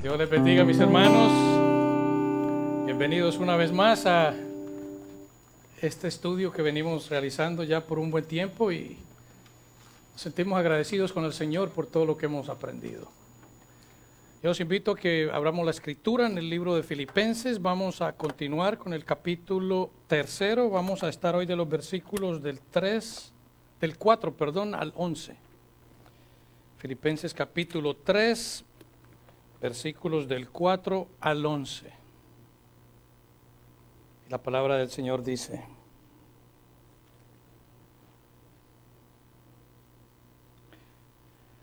Dios les bendiga, mis hermanos. Bienvenidos una vez más a este estudio que venimos realizando ya por un buen tiempo y nos sentimos agradecidos con el Señor por todo lo que hemos aprendido. Yo os invito a que abramos la escritura en el libro de Filipenses. Vamos a continuar con el capítulo 3. Vamos a estar hoy de los versículos del 4 al 11. Filipenses capítulo 3, versículos del 4 al 11. La palabra del Señor dice: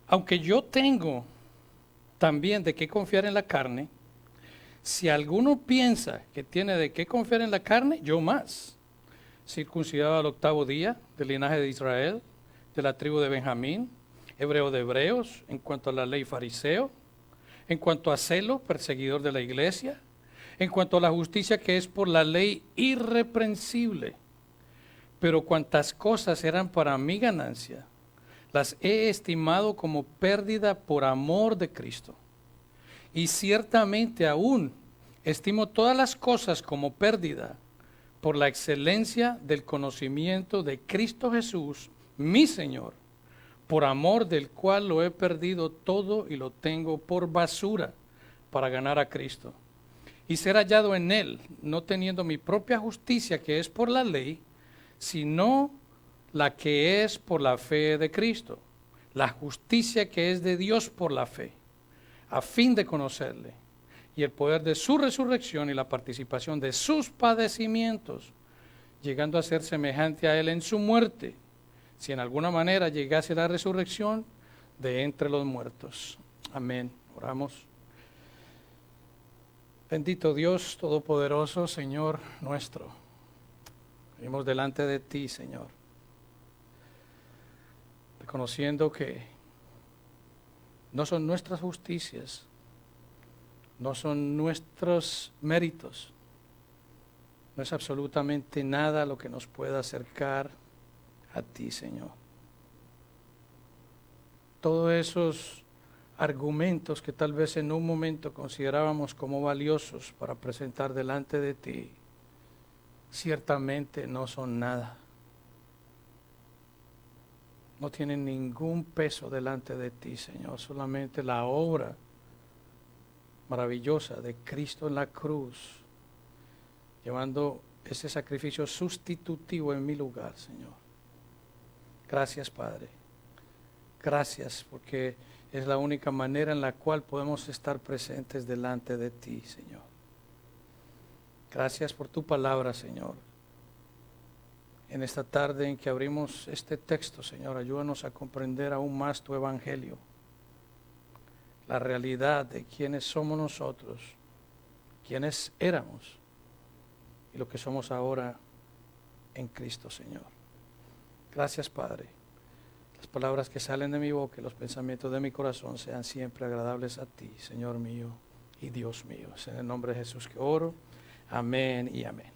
aunque yo tengo también de qué confiar en la carne, si alguno piensa que tiene de qué confiar en la carne, yo más. Circuncidado al 8º día, del linaje de Israel, de la tribu de Benjamín, hebreo de hebreos, en cuanto a la ley fariseo, en cuanto a celo, perseguidor de la iglesia, en cuanto a la justicia que es por la ley, irreprensible. Pero cuantas cosas eran para mi ganancia, las he estimado como pérdida por amor de Cristo. Y ciertamente aún estimo todas las cosas como pérdida por la excelencia del conocimiento de Cristo Jesús, mi Señor, por amor del cual lo he perdido todo y lo tengo por basura para ganar a Cristo y ser hallado en Él, no teniendo mi propia justicia que es por la ley, sino la que es por la fe de Cristo, la justicia que es de Dios por la fe, a fin de conocerle y el poder de su resurrección y la participación de sus padecimientos, llegando a ser semejante a Él en su muerte, si en alguna manera llegase la resurrección de entre los muertos. Amén. Oramos. Bendito Dios Todopoderoso, Señor nuestro. Venimos delante de ti, Señor, reconociendo que no son nuestras justicias, no son nuestros méritos, no es absolutamente nada lo que nos pueda acercar a ti, Señor. Todos esos argumentos que tal vez en un momento considerábamos como valiosos para presentar delante de ti, ciertamente no son nada. No tienen ningún peso delante de ti, Señor. Solamente la obra maravillosa de Cristo en la cruz, llevando ese sacrificio sustitutivo en mi lugar, Señor. Gracias, Padre. Gracias, porque es la única manera en la cual podemos estar presentes delante de ti, Señor. Gracias por tu palabra, Señor. En esta tarde en que abrimos este texto, Señor, ayúdanos a comprender aún más tu evangelio, la realidad de quiénes somos nosotros, quiénes éramos y lo que somos ahora en Cristo, Señor. Gracias, Padre. Las palabras que salen de mi boca y los pensamientos de mi corazón sean siempre agradables a ti, Señor mío y Dios mío. Es en el nombre de Jesús que oro. Amén y amén.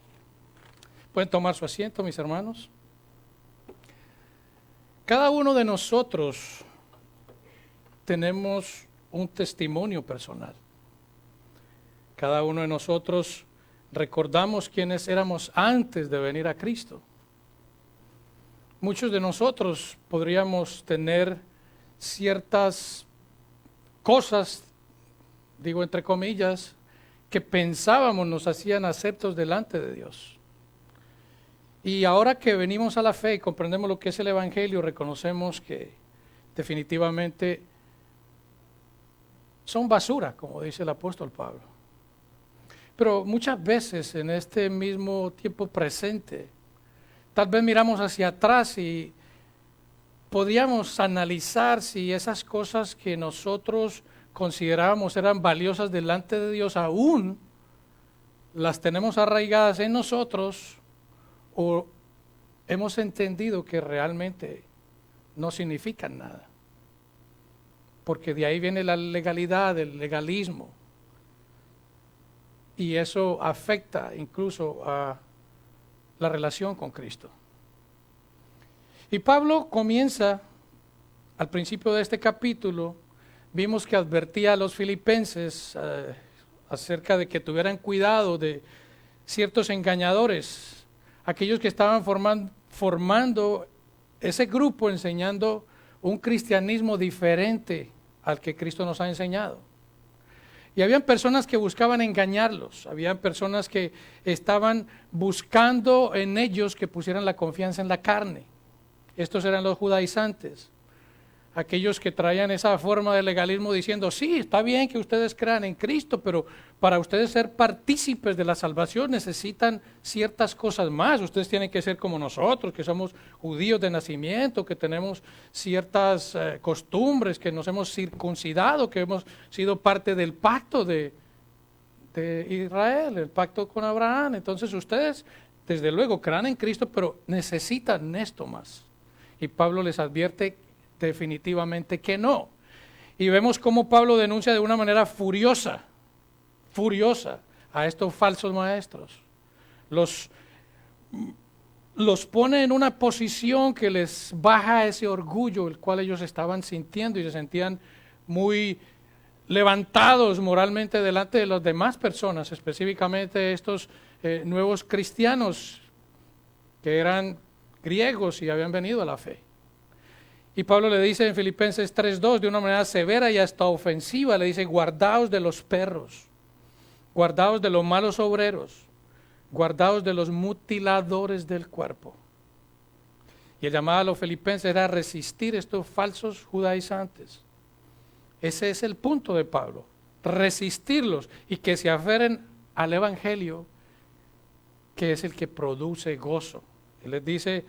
¿Pueden tomar su asiento, mis hermanos? Cada uno de nosotros tenemos un testimonio personal. Cada uno de nosotros recordamos quiénes éramos antes de venir a Cristo. Muchos de nosotros podríamos tener ciertas cosas, digo entre comillas, que pensábamos nos hacían aceptos delante de Dios. Y ahora que venimos a la fe y comprendemos lo que es el Evangelio, reconocemos que definitivamente son basura, como dice el apóstol Pablo. Pero muchas veces en este mismo tiempo presente, tal vez miramos hacia atrás y podríamos analizar si esas cosas que nosotros considerábamos eran valiosas delante de Dios aún las tenemos arraigadas en nosotros o hemos entendido que realmente no significan nada. Porque de ahí viene la legalidad, el legalismo. Y eso afecta incluso a la relación con Cristo. Y Pablo comienza al principio de este capítulo vimos que advertía a los filipenses acerca de que tuvieran cuidado de ciertos engañadores, aquellos que estaban formando ese grupo, enseñando un cristianismo diferente al que Cristo nos ha enseñado. Y habían personas que buscaban engañarlos, habían personas que estaban buscando en ellos que pusieran la confianza en la carne. Estos eran los judaizantes, aquellos que traían esa forma de legalismo diciendo, sí, está bien que ustedes crean en Cristo, pero para ustedes ser partícipes de la salvación necesitan ciertas cosas más. Ustedes tienen que ser como nosotros, que somos judíos de nacimiento, que tenemos ciertas costumbres, que nos hemos circuncidado, que hemos sido parte del pacto de Israel, el pacto con Abraham. Entonces ustedes, desde luego, crean en Cristo, pero necesitan esto más. Y Pablo les advierte definitivamente que no. Y vemos cómo Pablo denuncia de una manera furiosa a estos falsos maestros. Los pone en una posición que les baja ese orgullo, el cual ellos estaban sintiendo y se sentían muy levantados moralmente delante de las demás personas, específicamente estos nuevos cristianos que eran griegos y habían venido a la fe. Y Pablo le dice en Filipenses 3:2 de una manera severa y hasta ofensiva, le dice, guardaos de los perros, guardaos de los malos obreros, guardaos de los mutiladores del cuerpo. Y el llamado a los filipenses era resistir estos falsos judaizantes. Ese es el punto de Pablo, resistirlos y que se aferen al evangelio, que es el que produce gozo. Él les dice,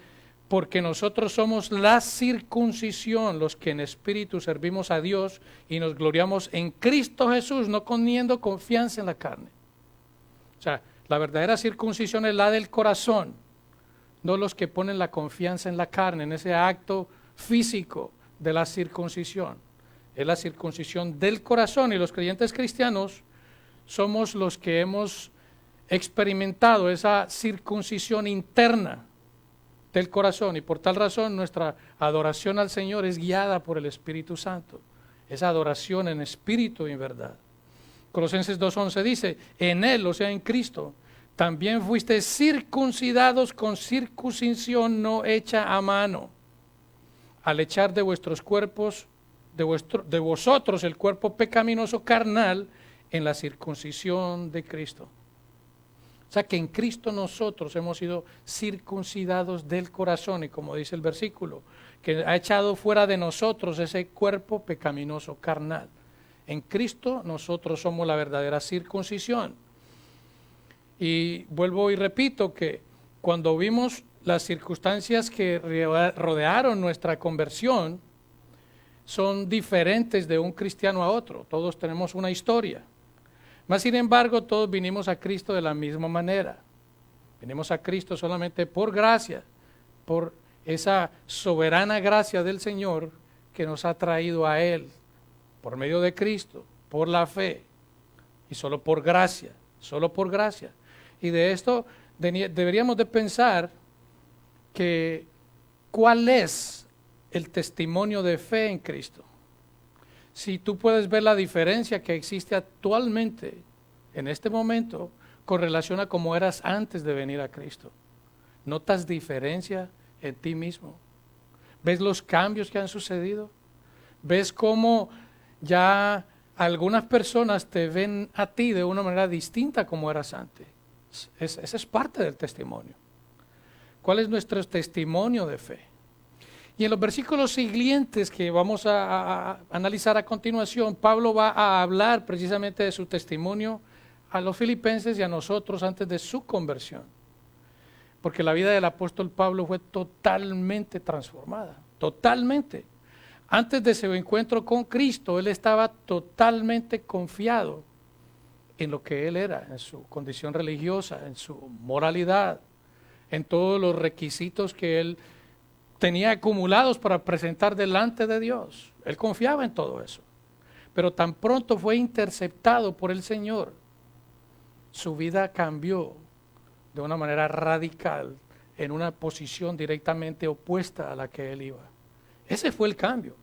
porque nosotros somos la circuncisión, los que en espíritu servimos a Dios y nos gloriamos en Cristo Jesús, no poniendo confianza en la carne. O sea, la verdadera circuncisión es la del corazón, no los que ponen la confianza en la carne, en ese acto físico de la circuncisión. Es la circuncisión del corazón, y los creyentes cristianos somos los que hemos experimentado esa circuncisión interna del corazón, y por tal razón nuestra adoración al Señor es guiada por el Espíritu Santo, esa adoración en espíritu y en verdad. Colosenses 2:11 dice, en Él, o sea en Cristo, también fuiste circuncidados con circuncisión no hecha a mano, al echar de vuestros cuerpos, de vosotros el cuerpo pecaminoso carnal en la circuncisión de Cristo. O sea que en Cristo nosotros hemos sido circuncidados del corazón, y como dice el versículo, que ha echado fuera de nosotros ese cuerpo pecaminoso carnal. En Cristo nosotros somos la verdadera circuncisión. Y vuelvo y repito que cuando vimos las circunstancias que rodearon nuestra conversión, son diferentes de un cristiano a otro. Todos tenemos una historia. Mas sin embargo, todos vinimos a Cristo de la misma manera. Venimos a Cristo solamente por gracia, por esa soberana gracia del Señor que nos ha traído a Él, por medio de Cristo, por la fe, y solo por gracia, solo por gracia. Y de esto deberíamos de pensar que ¿cuál es el testimonio de fe en Cristo? Si tú puedes ver la diferencia que existe actualmente, en este momento, con relación a cómo eras antes de venir a Cristo. ¿Notas diferencia en ti mismo? ¿Ves los cambios que han sucedido? ¿Ves cómo ya algunas personas te ven a ti de una manera distinta como eras antes? Esa es parte del testimonio. ¿Cuál es nuestro testimonio de fe? Y en los versículos siguientes que vamos a analizar a continuación, Pablo va a hablar precisamente de su testimonio a los filipenses y a nosotros antes de su conversión. Porque la vida del apóstol Pablo fue totalmente transformada, totalmente. Antes de su encuentro con Cristo, él estaba totalmente confiado en lo que él era, en su condición religiosa, en su moralidad, en todos los requisitos que él tenía acumulados para presentar delante de Dios. Él confiaba en todo eso. Pero tan pronto fue interceptado por el Señor, su vida cambió de una manera radical en una posición directamente opuesta a la que él iba. Ese fue el cambio.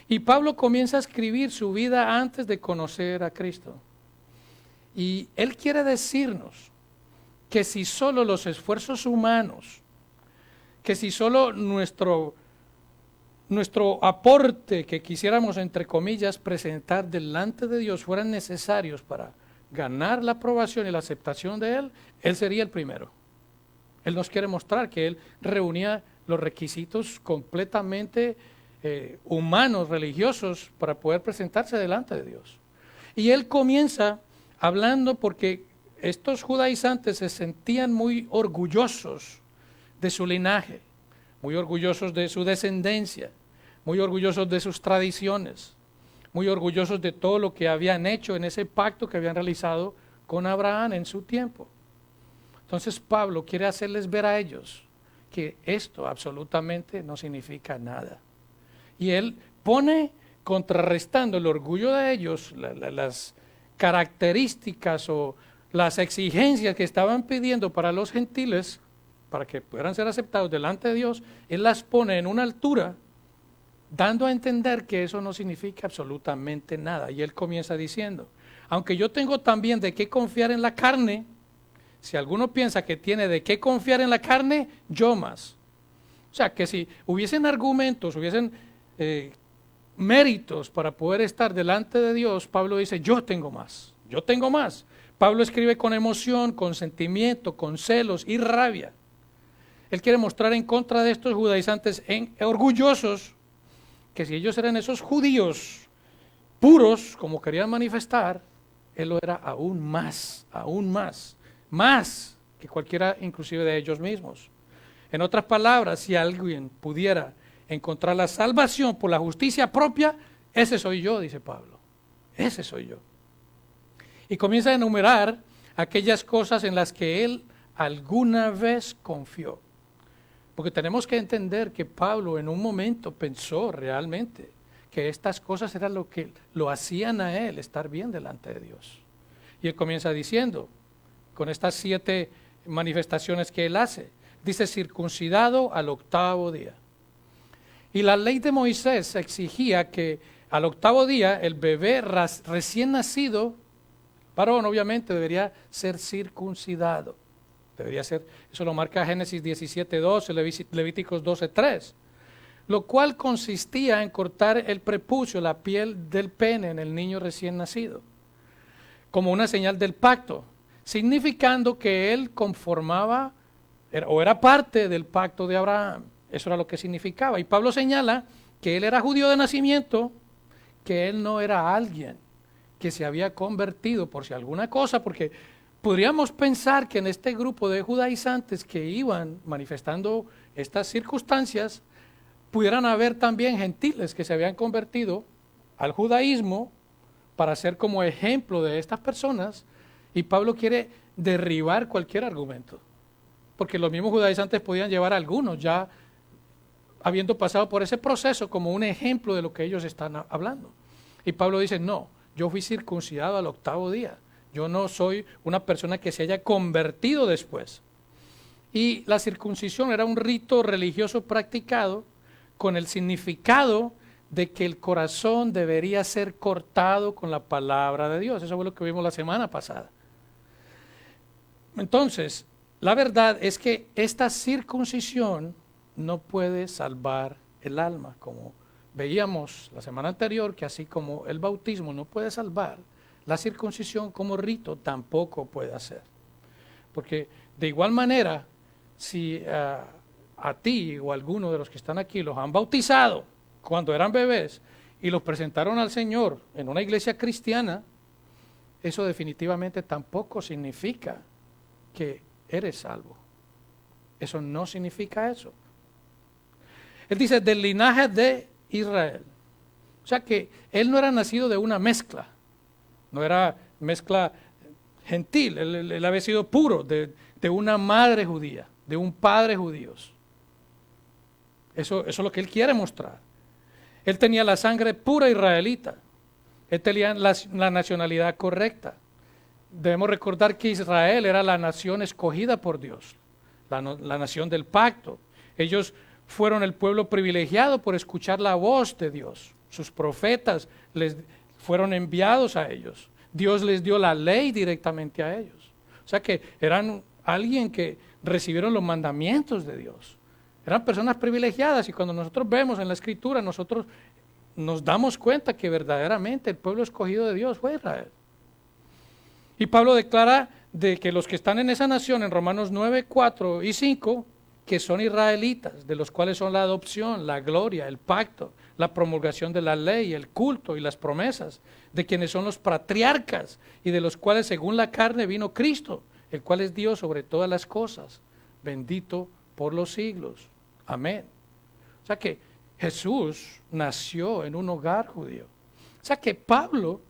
Y Pablo comienza a escribir su vida antes de conocer a Cristo. Y él quiere decirnos que si solo los esfuerzos humanos, que si solo nuestro aporte que quisiéramos, entre comillas, presentar delante de Dios fueran necesarios para ganar la aprobación y la aceptación de Él sería el primero. Él nos quiere mostrar que Él reunía los requisitos completamente humanos, religiosos, para poder presentarse delante de Dios. Y Él comienza hablando porque estos judaizantes se sentían muy orgullosos de su linaje, muy orgullosos de su descendencia, muy orgullosos de sus tradiciones, muy orgullosos de todo lo que habían hecho en ese pacto que habían realizado con Abraham en su tiempo. Entonces Pablo quiere hacerles ver a ellos que esto absolutamente no significa nada. Y él pone, contrarrestando el orgullo de ellos, las características o las exigencias que estaban pidiendo para los gentiles, para que pudieran ser aceptados delante de Dios, él las pone en una altura, dando a entender que eso no significa absolutamente nada. Y él comienza diciendo, aunque yo tengo también de qué confiar en la carne, si alguno piensa que tiene de qué confiar en la carne, yo más. O sea, que si hubiesen argumentos, hubiesen méritos para poder estar delante de Dios, Pablo dice, yo tengo más, yo tengo más. Pablo escribe con emoción, con sentimiento, con celos y rabia. Él quiere mostrar en contra de estos judaizantes orgullosos, que si ellos eran esos judíos puros, como querían manifestar, él lo era aún más que cualquiera inclusive de ellos mismos. En otras palabras, si alguien pudiera encontrar la salvación por la justicia propia, ese soy yo, dice Pablo, ese soy yo. Y comienza a enumerar aquellas cosas en las que él alguna vez confió. Porque tenemos que entender que Pablo en un momento pensó realmente que estas cosas eran lo que lo hacían a él estar bien delante de Dios. Y él comienza diciendo, con estas 7 manifestaciones que él hace, dice circuncidado al 8º día. Y la ley de Moisés exigía que al 8º día el bebé recién nacido, varón obviamente, debería ser circuncidado. Debería ser, eso lo marca Génesis 17:12, Levíticos 12:3, lo cual consistía en cortar el prepucio, la piel del pene en el niño recién nacido, como una señal del pacto, significando que él conformaba o era parte del pacto de Abraham. Eso era lo que significaba. Y Pablo señala que él era judío de nacimiento, que él no era alguien que se había convertido por si alguna cosa, porque podríamos pensar que en este grupo de judaizantes que iban manifestando estas circunstancias, pudieran haber también gentiles que se habían convertido al judaísmo para ser como ejemplo de estas personas, y Pablo quiere derribar cualquier argumento, porque los mismos judaizantes podían llevar a algunos ya habiendo pasado por ese proceso como un ejemplo de lo que ellos están hablando. Y Pablo dice, no, yo fui circuncidado al 8º día. Yo no soy una persona que se haya convertido después. Y la circuncisión era un rito religioso practicado con el significado de que el corazón debería ser cortado con la palabra de Dios. Eso fue lo que vimos la semana pasada. Entonces, la verdad es que esta circuncisión no puede salvar el alma, como veíamos la semana anterior, que así como el bautismo no puede salvar, la circuncisión como rito tampoco puede hacer. Porque de igual manera, si a ti o a alguno de los que están aquí los han bautizado cuando eran bebés y los presentaron al Señor en una iglesia cristiana, eso definitivamente tampoco significa que eres salvo. Eso no significa eso. Él dice, del linaje de Israel. O sea que él no era nacido de una mezcla, no era mezcla gentil, él había sido puro, de una madre judía, de un padre judío. Eso es lo que él quiere mostrar. Él tenía la sangre pura israelita, él tenía la nacionalidad correcta. Debemos recordar que Israel era la nación escogida por Dios, la nación del pacto. Ellos fueron el pueblo privilegiado por escuchar la voz de Dios. sus profetas les fueron enviados a ellos. Dios les dio la ley directamente a ellos. O sea que eran alguien que recibieron los mandamientos de Dios. Eran personas privilegiadas, y cuando nosotros vemos en la Escritura, nosotros nos damos cuenta que verdaderamente el pueblo escogido de Dios fue Israel. Y Pablo declara de que los que están en esa nación, en Romanos 9, 4 y 5, que son israelitas, de los cuales son la adopción, la gloria, el pacto, la promulgación de la ley, el culto y las promesas, de quienes son los patriarcas y de los cuales según la carne vino Cristo, el cual es Dios sobre todas las cosas, bendito por los siglos. Amén. O sea que Jesús nació en un hogar judío. O sea que Pablo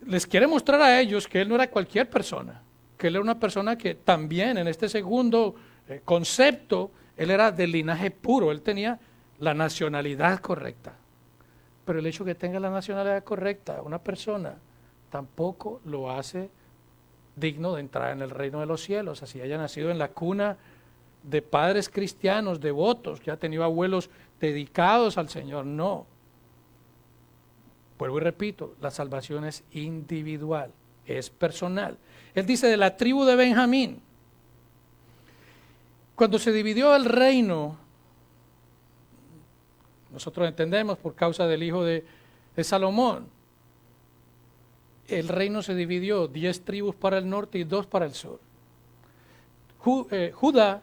les quiere mostrar a ellos que él no era cualquier persona, que él era una persona que también en este segundo concepto, él era del linaje puro, él tenía la nacionalidad correcta. Pero el hecho de que tenga la nacionalidad correcta, una persona, tampoco lo hace digno de entrar en el reino de los cielos, así haya nacido en la cuna de padres cristianos devotos, que ha tenido abuelos dedicados al Señor. No. Vuelvo y repito, la salvación es individual, es personal. Él dice de la tribu de Benjamín. Cuando se dividió el reino, nosotros entendemos por causa del hijo de Salomón, el reino se dividió 10 tribus para el norte y 2 para el sur. Judá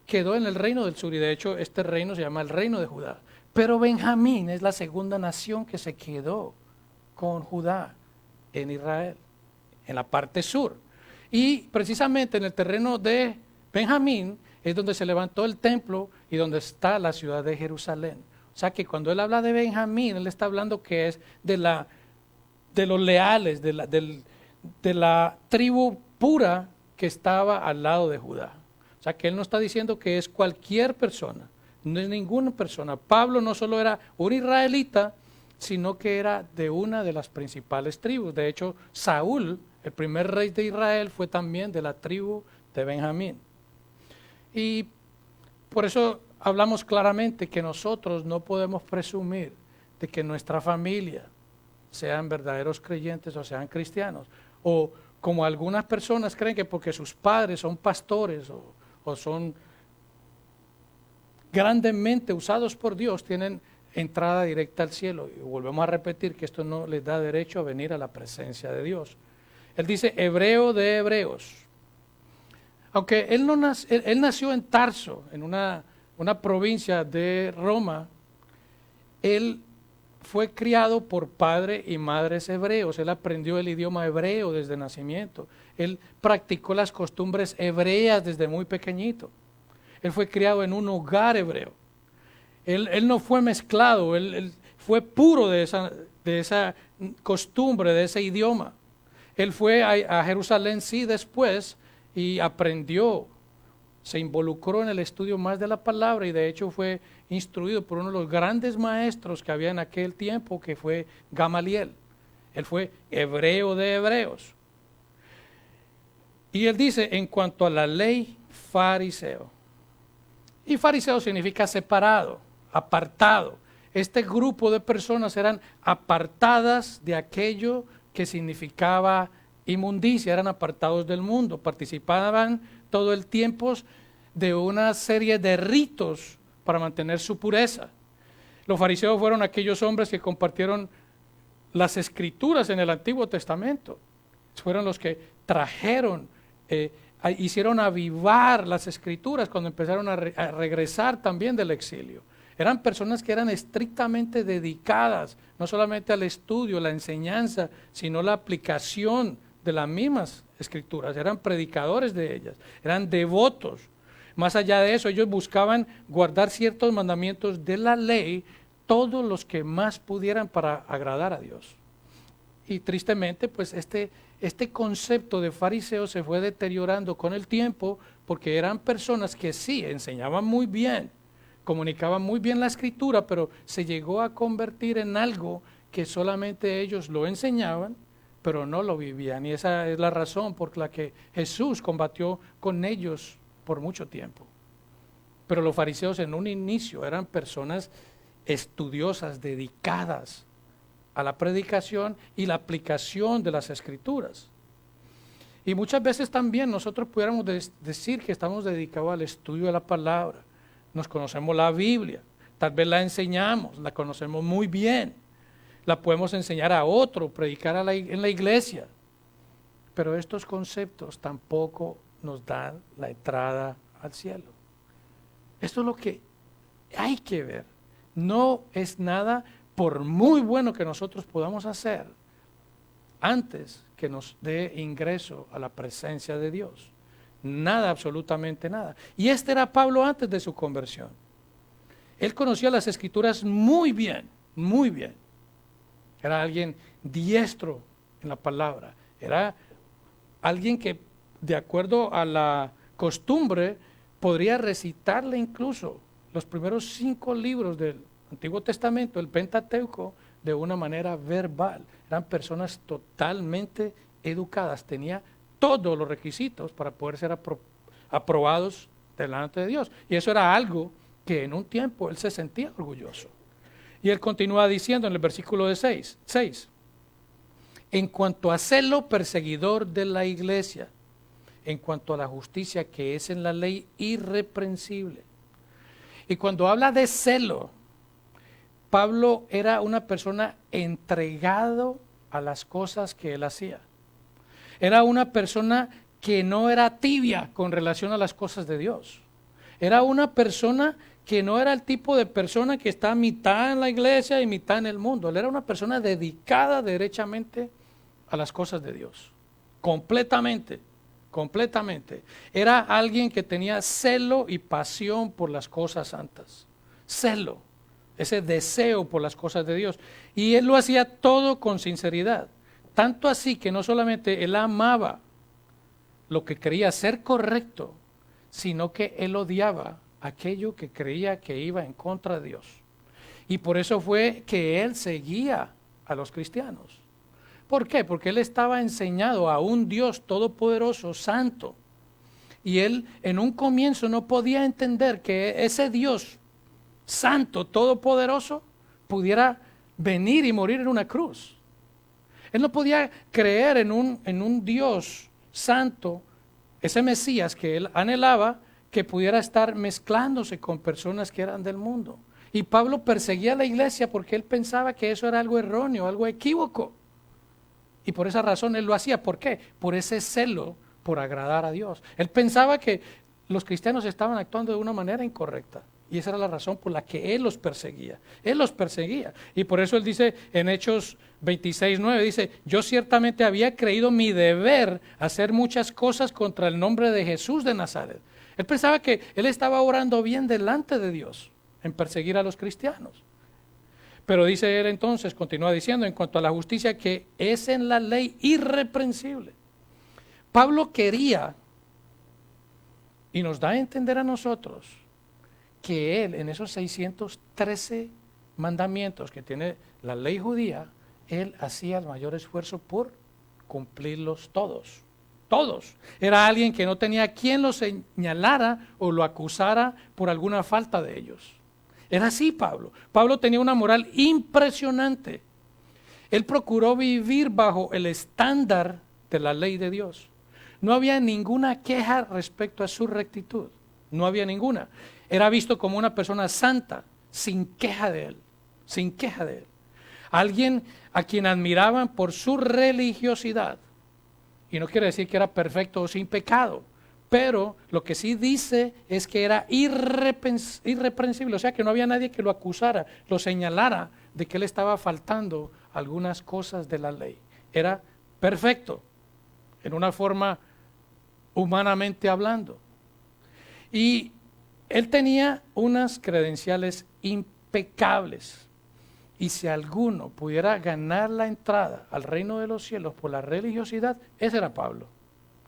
quedó en el reino del sur, y de hecho este reino se llama el reino de Judá. Pero Benjamín es la segunda nación que se quedó con Judá en Israel, en la parte sur. Y precisamente en el terreno de Benjamín es donde se levantó el templo y donde está la ciudad de Jerusalén. O sea que cuando él habla de Benjamín, él está hablando que es de los leales, de la tribu pura que estaba al lado de Judá. O sea que él no está diciendo que es cualquier persona, no es ninguna persona. Pablo no solo era un israelita, sino que era de una de las principales tribus. De hecho, Saúl, el primer rey de Israel, fue también de la tribu de Benjamín. Y por eso hablamos claramente que nosotros no podemos presumir de que nuestra familia sean verdaderos creyentes o sean cristianos. O como algunas personas creen que porque sus padres son pastores o son grandemente usados por Dios, tienen entrada directa al cielo. Y volvemos a repetir que esto no les da derecho a venir a la presencia de Dios. Él dice hebreo de hebreos. Aunque él nació en Tarso, en una provincia de Roma, él fue criado por padre y madres hebreos. Él aprendió el idioma hebreo desde nacimiento. Él practicó las costumbres hebreas desde muy pequeñito. Él fue criado en un hogar hebreo. Él no fue mezclado, él fue puro de esa costumbre, de ese idioma. Él fue a Jerusalén, sí, después, y aprendió, se involucró en el estudio más de la palabra, y de hecho fue instruido por uno de los grandes maestros que había en aquel tiempo, que fue Gamaliel. Él fue hebreo de hebreos. Y él dice, en cuanto a la ley, fariseo. Y fariseo significa separado, apartado. Este grupo de personas eran apartadas de aquello que significaba inmundicia, eran apartados del mundo, participaban todo el tiempo de una serie de ritos para mantener su pureza. Los fariseos fueron aquellos hombres que compartieron las escrituras en el Antiguo Testamento. Fueron los que trajeron, hicieron avivar las escrituras cuando empezaron a regresar también del exilio. Eran personas que eran estrictamente dedicadas, no solamente al estudio, la enseñanza, sino la aplicación de las mismas escrituras. Eran predicadores de ellas, eran devotos. Más allá de eso, ellos buscaban guardar ciertos mandamientos de la ley, todos los que más pudieran para agradar a Dios. Y tristemente, pues este concepto de fariseo se fue deteriorando con el tiempo, porque eran personas que sí, enseñaban muy bien, comunicaban muy bien la escritura, pero se llegó a convertir en algo que solamente ellos lo enseñaban, pero no lo vivían. Y esa es la razón por la que Jesús combatió con ellos por mucho tiempo. Pero los fariseos en un inicio eran personas estudiosas, dedicadas a la predicación y la aplicación de las Escrituras. Y muchas veces también nosotros pudiéramos decir que estamos dedicados al estudio de la palabra. Nos conocemos la Biblia, tal vez la enseñamos, la conocemos muy bien, la podemos enseñar a otro, predicar en la iglesia. Pero estos conceptos tampoco nos dan la entrada al cielo. Esto es lo que hay que ver. No es nada, por muy bueno que nosotros podamos hacer, antes que nos dé ingreso a la presencia de Dios. Nada, absolutamente nada. Y este era Pablo antes de su conversión. Él conocía las Escrituras muy bien, muy bien. Era alguien diestro en la palabra. Era alguien que, de acuerdo a la costumbre, podría recitarle incluso los primeros 5 libros del Antiguo Testamento, el Pentateuco, de una manera verbal. Eran personas totalmente educadas, tenía todos los requisitos para poder ser aprobados delante de Dios. Y eso era algo que en un tiempo él se sentía orgulloso. Y él continúa diciendo en el versículo 6, en cuanto a celo perseguidor de la iglesia, en cuanto a la justicia que es en la ley irreprensible. Y cuando habla de celo, Pablo era una persona entregado a las cosas que él hacía. Era una persona que no era tibia con relación a las cosas de Dios. Era una persona que no era el tipo de persona que está mitad en la iglesia y mitad en el mundo. Él era una persona dedicada derechamente a las cosas de Dios. Completamente. Era alguien que tenía celo y pasión por las cosas santas. Celo. Ese deseo por las cosas de Dios. Y él lo hacía todo con sinceridad. Tanto así que no solamente él amaba lo que creía ser correcto, sino que él odiaba aquello que creía que iba en contra de Dios. Y por eso fue que él seguía a los cristianos. ¿Por qué? Porque él estaba enseñado a un Dios todopoderoso, santo. Y él en un comienzo no podía entender que ese Dios santo, todopoderoso, pudiera venir y morir en una cruz. Él no podía creer en un Dios santo, ese Mesías que él anhelaba, que pudiera estar mezclándose con personas que eran del mundo. Y Pablo perseguía a la iglesia porque él pensaba que eso era algo erróneo, algo equívoco. Y por esa razón él lo hacía. ¿Por qué? Por ese celo por agradar a Dios. Él pensaba que los cristianos estaban actuando de una manera incorrecta. Y esa era la razón por la que él los perseguía. Él los perseguía. Y por eso él dice en Hechos 26:9, dice, yo ciertamente había creído mi deber hacer muchas cosas contra el nombre de Jesús de Nazaret. Él pensaba que él estaba orando bien delante de Dios en perseguir a los cristianos. Pero dice él entonces, continúa diciendo, en cuanto a la justicia que es en la ley irreprensible. Pablo quería, y nos da a entender a nosotros, que él en esos 613 mandamientos que tiene la ley judía, él hacía el mayor esfuerzo por cumplirlos todos. Todos. Era alguien que no tenía quien lo señalara o lo acusara por alguna falta de ellos. Era así Pablo. Pablo tenía una moral impresionante. Él procuró vivir bajo el estándar de la ley de Dios. No había ninguna queja respecto a su rectitud. No había ninguna. Era visto como una persona santa, sin queja de él. Sin queja de él. Alguien a quien admiraban por su religiosidad. Y no quiere decir que era perfecto o sin pecado. Pero lo que sí dice es que era irreprensible. O sea que no había nadie que lo acusara, lo señalara de que él estaba faltando algunas cosas de la ley. Era perfecto, en una forma humanamente hablando. Y él tenía unas credenciales impecables. Y si alguno pudiera ganar la entrada al reino de los cielos por la religiosidad, ese era Pablo.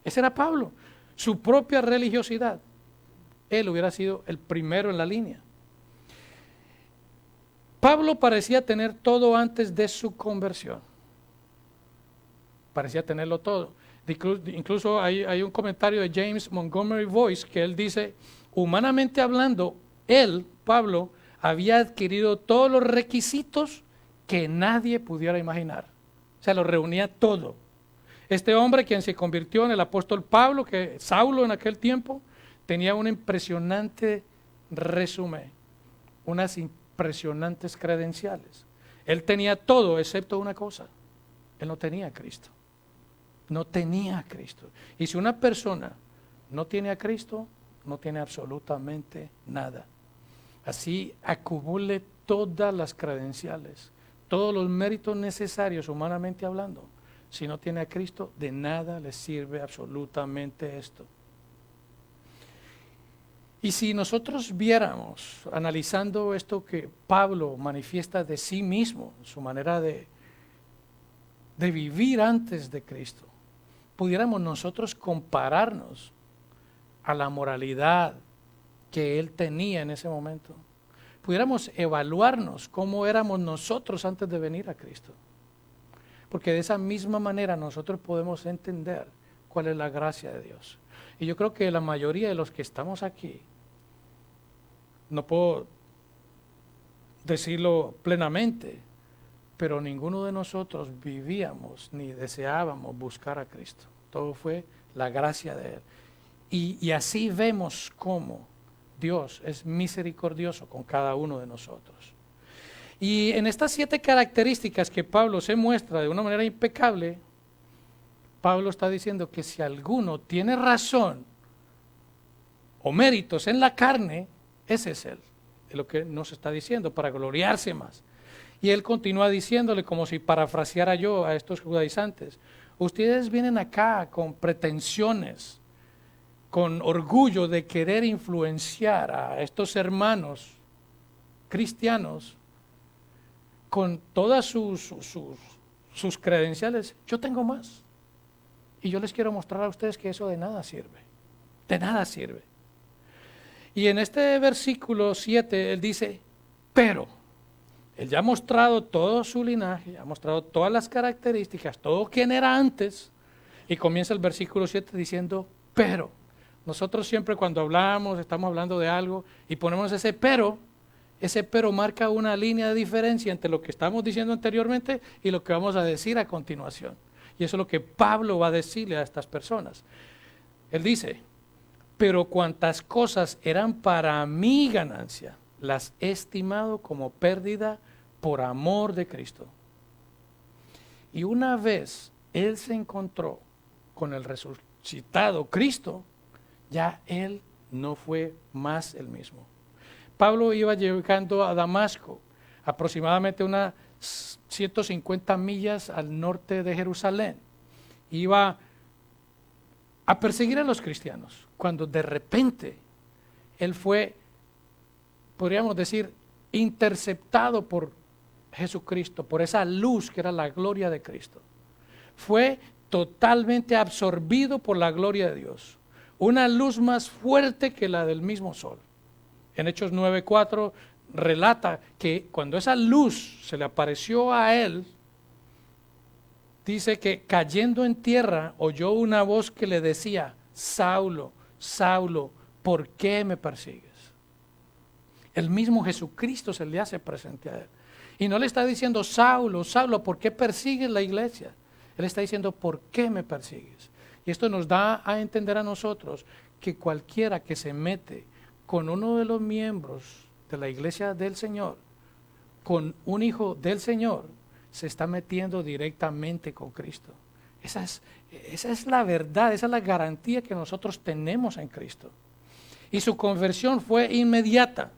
Ese era Pablo. Su propia religiosidad. Él hubiera sido el primero en la línea. Pablo parecía tener todo antes de su conversión. Parecía tenerlo todo. Incluso hay un comentario de James Montgomery Boyce que él dice, humanamente hablando, él, Pablo, había adquirido todos los requisitos que nadie pudiera imaginar. O sea, lo reunía todo. Este hombre, quien se convirtió en el apóstol Pablo, que Saulo en aquel tiempo, tenía un impresionante resumen, unas impresionantes credenciales. Él tenía todo excepto una cosa: él no tenía a Cristo. No tenía a Cristo. Y si una persona no tiene a Cristo, no tiene absolutamente nada. Así acumule todas las credenciales, todos los méritos necesarios humanamente hablando. Si no tiene a Cristo, de nada le sirve absolutamente esto. Y si nosotros viéramos, analizando esto que Pablo manifiesta de sí mismo, su manera de vivir antes de Cristo, pudiéramos nosotros compararnos a la moralidad que él tenía en ese momento. Pudiéramos evaluarnos cómo éramos nosotros antes de venir a Cristo. Porque de esa misma manera nosotros podemos entender cuál es la gracia de Dios. Y yo creo que la mayoría de los que estamos aquí, no puedo decirlo plenamente, pero ninguno de nosotros vivíamos ni deseábamos buscar a Cristo. Todo fue la gracia de Él. Y así vemos cómo Dios es misericordioso con cada uno de nosotros. Y en estas 7 características que Pablo se muestra de una manera impecable, Pablo está diciendo que si alguno tiene razón o méritos en la carne, ese es él. Es lo que nos está diciendo, para gloriarse más. Y él continúa diciéndole, como si parafraseara yo a estos judaizantes: ustedes vienen acá con pretensiones, con orgullo de querer influenciar a estos hermanos cristianos con todas sus credenciales. Yo tengo más. Y yo les quiero mostrar a ustedes que eso de nada sirve. De nada sirve. Y en este versículo 7 él dice, pero él ya ha mostrado todo su linaje, ha mostrado todas las características, todo quien era antes, y comienza el versículo 7 diciendo, pero. Nosotros siempre cuando hablamos, estamos hablando de algo y ponemos ese pero marca una línea de diferencia entre lo que estamos diciendo anteriormente y lo que vamos a decir a continuación. Y eso es lo que Pablo va a decirle a estas personas. Él dice, pero cuantas cosas eran para mi ganancia, las he estimado como pérdida por amor de Cristo. Y una vez él se encontró con el resucitado Cristo, ya él no fue más el mismo. Pablo iba llegando a Damasco, aproximadamente unas 150 millas al norte de Jerusalén. Iba a perseguir a los cristianos, cuando de repente él fue, podríamos decir, interceptado por Jesucristo, por esa luz que era la gloria de Cristo. Fue totalmente absorbido por la gloria de Dios. Una luz más fuerte que la del mismo sol. En Hechos 9:4 relata que cuando esa luz se le apareció a él, dice que cayendo en tierra oyó una voz que le decía, Saulo, Saulo, ¿por qué me persigues? El mismo Jesucristo se le hace presente a él. Y no le está diciendo, Saulo, Saulo, ¿por qué persigues la iglesia? Él está diciendo, ¿por qué me persigues? Y esto nos da a entender a nosotros que cualquiera que se mete con uno de los miembros de la iglesia del Señor, con un hijo del Señor, se está metiendo directamente con Cristo. Esa es la verdad, esa es la garantía que nosotros tenemos en Cristo. Y su conversión fue inmediata.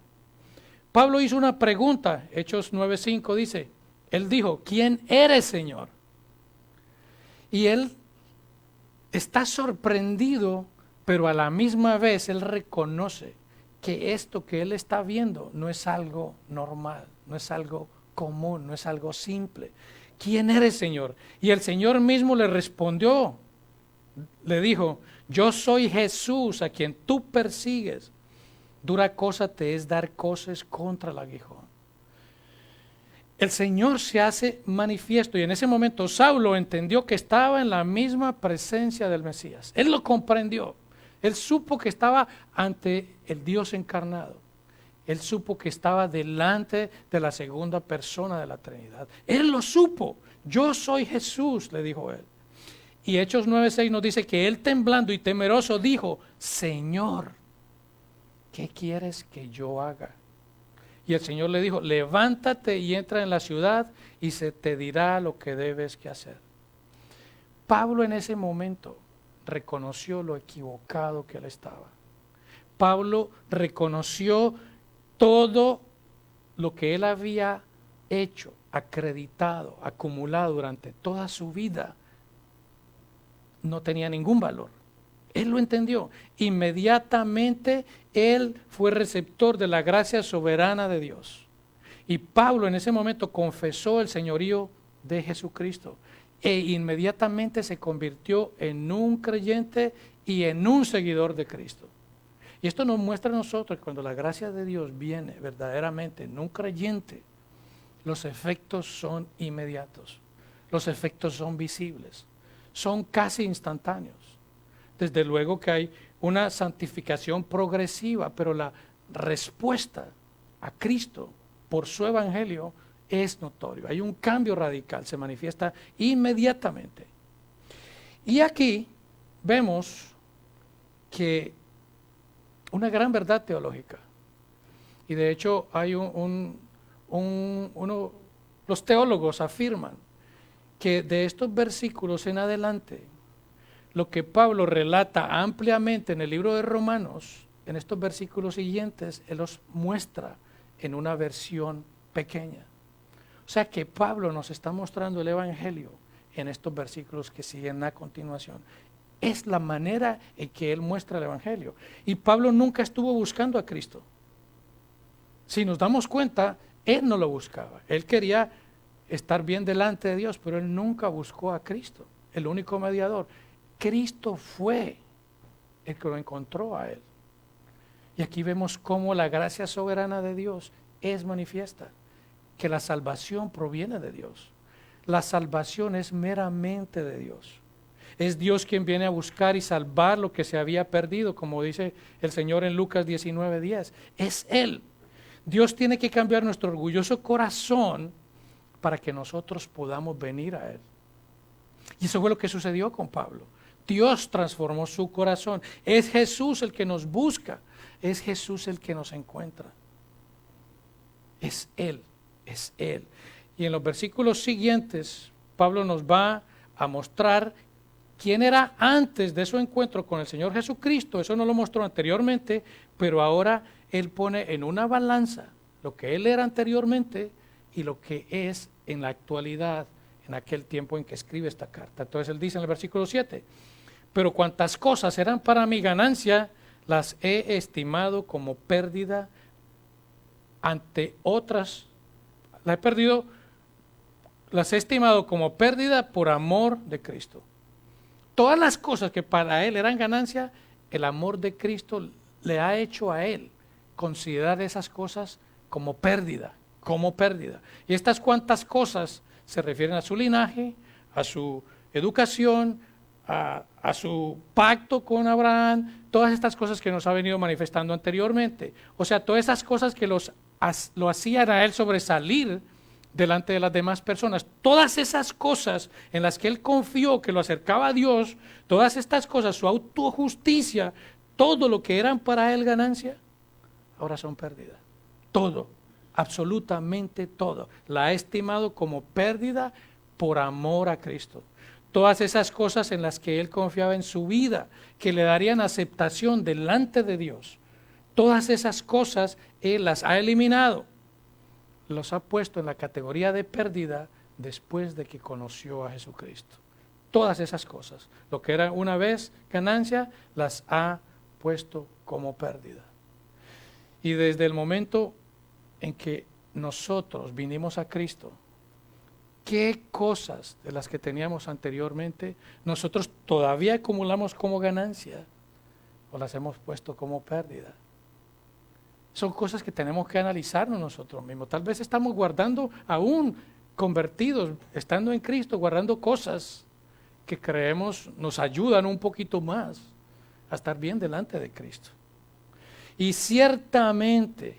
Pablo hizo una pregunta, Hechos 9:5 dice, él dijo, ¿quién eres, Señor? Y él está sorprendido, pero a la misma vez él reconoce que esto que él está viendo no es algo normal, no es algo común, no es algo simple. ¿Quién eres, Señor? Y el Señor mismo le respondió, le dijo, yo soy Jesús a quien tú persigues. Dura cosa te es dar coces contra el aguijón. El Señor se hace manifiesto y en ese momento Saulo entendió que estaba en la misma presencia del Mesías. Él lo comprendió. Él supo que estaba ante el Dios encarnado. Él supo que estaba delante de la segunda persona de la Trinidad. Él lo supo. Yo soy Jesús, le dijo él. Y Hechos 9:6 nos dice que él temblando y temeroso dijo, Señor, ¿qué quieres que yo haga? Y el Señor le dijo, levántate y entra en la ciudad y se te dirá lo que debes que hacer. Pablo en ese momento reconoció lo equivocado que él estaba. Pablo reconoció todo lo que él había hecho, acreditado, acumulado durante toda su vida. No tenía ningún valor. Él lo entendió. Inmediatamente él fue receptor de la gracia soberana de Dios. Y Pablo en ese momento confesó el señorío de Jesucristo. E inmediatamente se convirtió en un creyente y en un seguidor de Cristo. Y esto nos muestra a nosotros que cuando la gracia de Dios viene verdaderamente en un creyente, los efectos son inmediatos. Los efectos son visibles. Son casi instantáneos. Desde luego que hay una santificación progresiva, pero la respuesta a Cristo por su evangelio es notorio. Hay un cambio radical, se manifiesta inmediatamente. Y aquí vemos que una gran verdad teológica, y de hecho hay los teólogos afirman que de estos versículos en adelante, lo que Pablo relata ampliamente en el libro de Romanos, en estos versículos siguientes, él los muestra en una versión pequeña. O sea que Pablo nos está mostrando el evangelio en estos versículos que siguen a continuación. Es la manera en que él muestra el evangelio. Y Pablo nunca estuvo buscando a Cristo. Si nos damos cuenta, él no lo buscaba. Él quería estar bien delante de Dios, pero él nunca buscó a Cristo, el único mediador. Cristo fue el que lo encontró a él. Y aquí vemos cómo la gracia soberana de Dios es manifiesta, que la salvación proviene de Dios. La salvación es meramente de Dios. Es Dios quien viene a buscar y salvar lo que se había perdido, como dice el Señor en Lucas 19:10. Es Él. Dios tiene que cambiar nuestro orgulloso corazón para que nosotros podamos venir a Él. Y eso fue lo que sucedió con Pablo. Dios transformó su corazón. Es Jesús el que nos busca. Es Jesús el que nos encuentra. Es Él, es Él. Y en los versículos siguientes, Pablo nos va a mostrar quién era antes de su encuentro con el Señor Jesucristo. Eso no lo mostró anteriormente, pero ahora Él pone en una balanza lo que Él era anteriormente y lo que es en la actualidad, en aquel tiempo en que escribe esta carta. Entonces Él dice en el versículo 7, pero cuantas cosas eran para mi ganancia, las he estimado como pérdida ante otras. Las he estimado como pérdida por amor de Cristo. Todas las cosas que para él eran ganancia, el amor de Cristo le ha hecho a él considerar esas cosas como pérdida, como pérdida. Y estas cuantas cosas se refieren a su linaje, a su educación, a su pacto con Abraham, todas estas cosas que nos ha venido manifestando anteriormente. O sea, todas esas cosas que lo hacían a él sobresalir delante de las demás personas. Todas esas cosas en las que él confió, que lo acercaba a Dios, todas estas cosas, su autojusticia, todo lo que eran para él ganancia, ahora son pérdidas. Todo, absolutamente todo. La ha estimado como pérdida por amor a Cristo. Todas esas cosas en las que él confiaba en su vida, que le darían aceptación delante de Dios, todas esas cosas él las ha eliminado. Los ha puesto en la categoría de pérdida después de que conoció a Jesucristo. Todas esas cosas, lo que era una vez ganancia, las ha puesto como pérdida. Y desde el momento en que nosotros vinimos a Cristo, ¿qué cosas de las que teníamos anteriormente nosotros todavía acumulamos como ganancia o las hemos puesto como pérdida? Son cosas que tenemos que analizarnos nosotros mismos. Tal vez estamos guardando, aún convertidos, estando en Cristo, guardando cosas que creemos nos ayudan un poquito más a estar bien delante de Cristo. Y ciertamente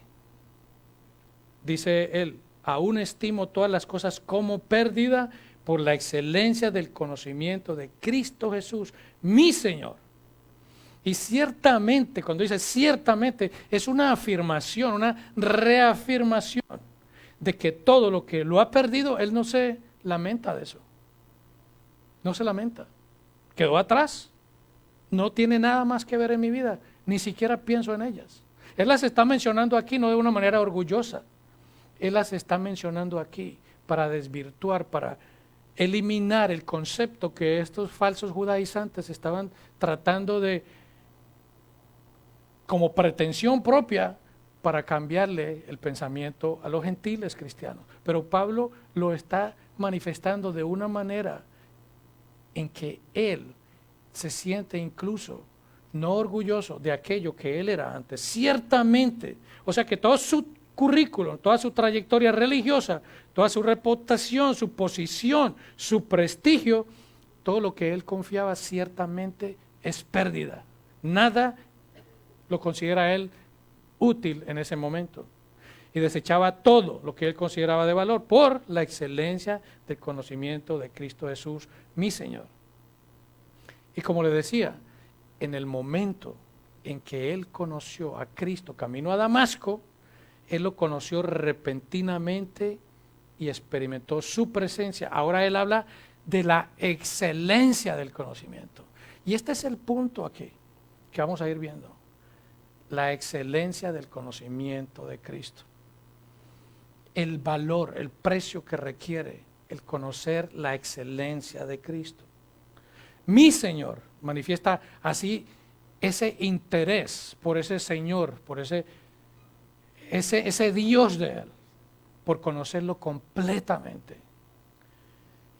dice él, aún estimo todas las cosas como pérdida por la excelencia del conocimiento de Cristo Jesús, mi Señor. Y ciertamente, cuando dice ciertamente, es una afirmación, una reafirmación de que todo lo que lo ha perdido, él no se lamenta de eso. No se lamenta. Quedó atrás. No tiene nada más que ver en mi vida. Ni siquiera pienso en ellas. Él las está mencionando aquí no de una manera orgullosa. Él las está mencionando aquí para desvirtuar, para eliminar el concepto que estos falsos judaizantes estaban tratando de, como pretensión propia, para cambiarle el pensamiento a los gentiles cristianos. Pero Pablo lo está manifestando de una manera en que él se siente incluso no orgulloso de aquello que él era antes. Ciertamente, o sea que todo su currículum, toda su trayectoria religiosa, toda su reputación, su posición, su prestigio, todo lo que él confiaba ciertamente es pérdida. Nada lo considera él útil en ese momento. Y desechaba todo lo que él consideraba de valor por la excelencia del conocimiento de Cristo Jesús, mi Señor. Y como le decía, en el momento en que él conoció a Cristo camino a Damasco, él lo conoció repentinamente y experimentó su presencia. Ahora él habla de la excelencia del conocimiento. Y este es el punto aquí que vamos a ir viendo. La excelencia del conocimiento de Cristo. El valor, el precio que requiere el conocer la excelencia de Cristo. Mi Señor manifiesta así ese interés por ese Señor, por ese Dios de Él, por conocerlo completamente.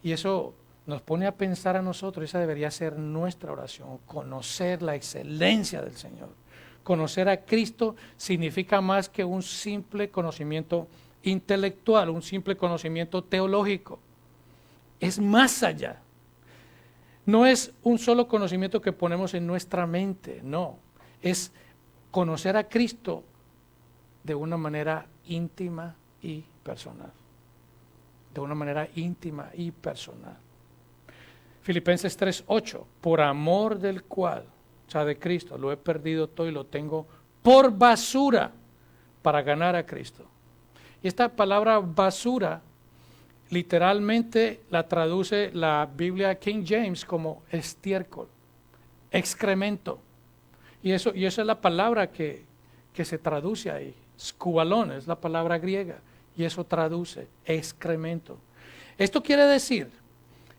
Y eso nos pone a pensar a nosotros, esa debería ser nuestra oración, conocer la excelencia del Señor. Conocer a Cristo significa más que un simple conocimiento intelectual, un simple conocimiento teológico. Es más allá. No es un solo conocimiento que ponemos en nuestra mente, no. Es conocer a Cristo de una manera íntima y personal. De una manera íntima y personal. Filipenses 3:8, por amor del cual, o sea, de Cristo, lo he perdido todo y lo tengo por basura para ganar a Cristo. Y esta palabra basura literalmente la traduce la Biblia King James como estiércol, excremento. Y esa es la palabra que se traduce ahí. Skubalón es la palabra griega y eso traduce excremento. Esto quiere decir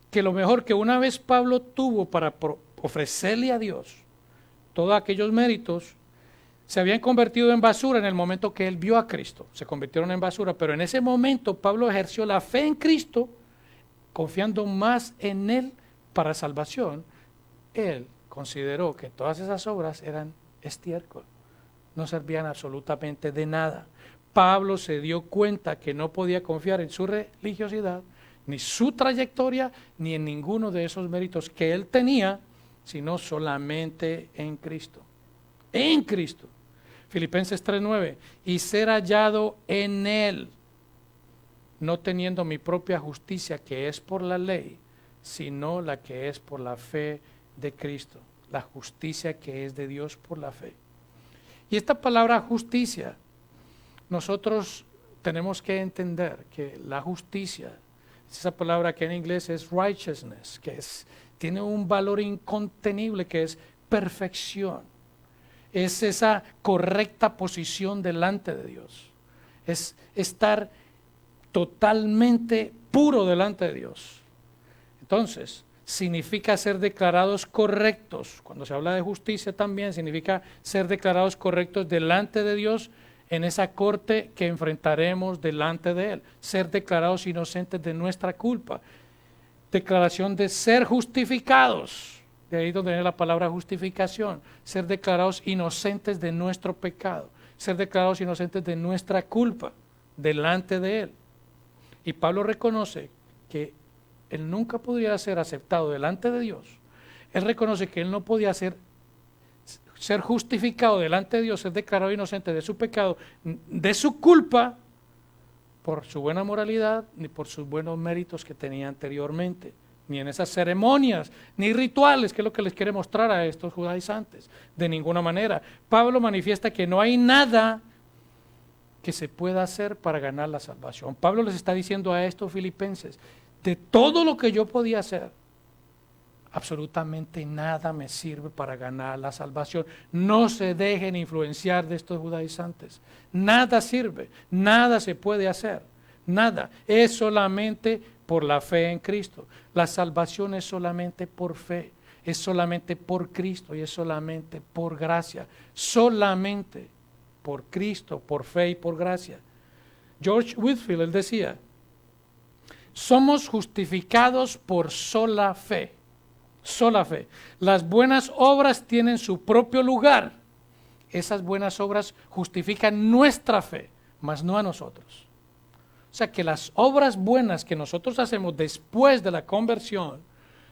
que lo mejor que una vez Pablo tuvo para ofrecerle a Dios todos aquellos méritos, se habían convertido en basura en el momento que él vio a Cristo. Se convirtieron en basura, pero en ese momento Pablo ejerció la fe en Cristo, confiando más en Él para salvación. Él consideró que todas esas obras eran estiércol, no servían absolutamente de nada. Pablo se dio cuenta que no podía confiar en su religiosidad, ni su trayectoria, ni en ninguno de esos méritos que él tenía, sino solamente en Cristo. En Cristo. Filipenses 3:9, y ser hallado en Él, no teniendo mi propia justicia que es por la ley, sino la que es por la fe de Cristo, la justicia que es de Dios por la fe. Y esta palabra justicia, nosotros tenemos que entender que la justicia, esa palabra que en inglés es righteousness, que tiene un valor incontenible, que es perfección. Es esa correcta posición delante de Dios. Es estar totalmente puro delante de Dios. Entonces, significa ser declarados correctos. Cuando se habla de justicia también significa ser declarados correctos delante de Dios en esa corte que enfrentaremos delante de Él. Ser declarados inocentes de nuestra culpa. Declaración de ser justificados. De ahí donde viene la palabra justificación, ser declarados inocentes de nuestro pecado, ser declarados inocentes de nuestra culpa delante de Él. Y Pablo reconoce que él nunca podría ser aceptado delante de Dios. Él reconoce que él no podía ser justificado delante de Dios, ser declarado inocente de su pecado, de su culpa, por su buena moralidad, ni por sus buenos méritos que tenía anteriormente, ni en esas ceremonias, ni rituales, que es lo que les quiere mostrar a estos judaizantes. De ninguna manera. Pablo manifiesta que no hay nada que se pueda hacer para ganar la salvación. Pablo les está diciendo a estos filipenses, de todo lo que yo podía hacer, absolutamente nada me sirve para ganar la salvación. No se dejen influenciar de estos judaizantes. Nada sirve, nada se puede hacer, nada. Es solamente por la fe en Cristo. La salvación es solamente por fe, es solamente por Cristo y es solamente por gracia. Solamente por Cristo, por fe y por gracia. George Whitefield, él decía, somos justificados por sola fe. Sola fe. Las buenas obras tienen su propio lugar. Esas buenas obras justifican nuestra fe, mas no a nosotros. O sea que las obras buenas que nosotros hacemos después de la conversión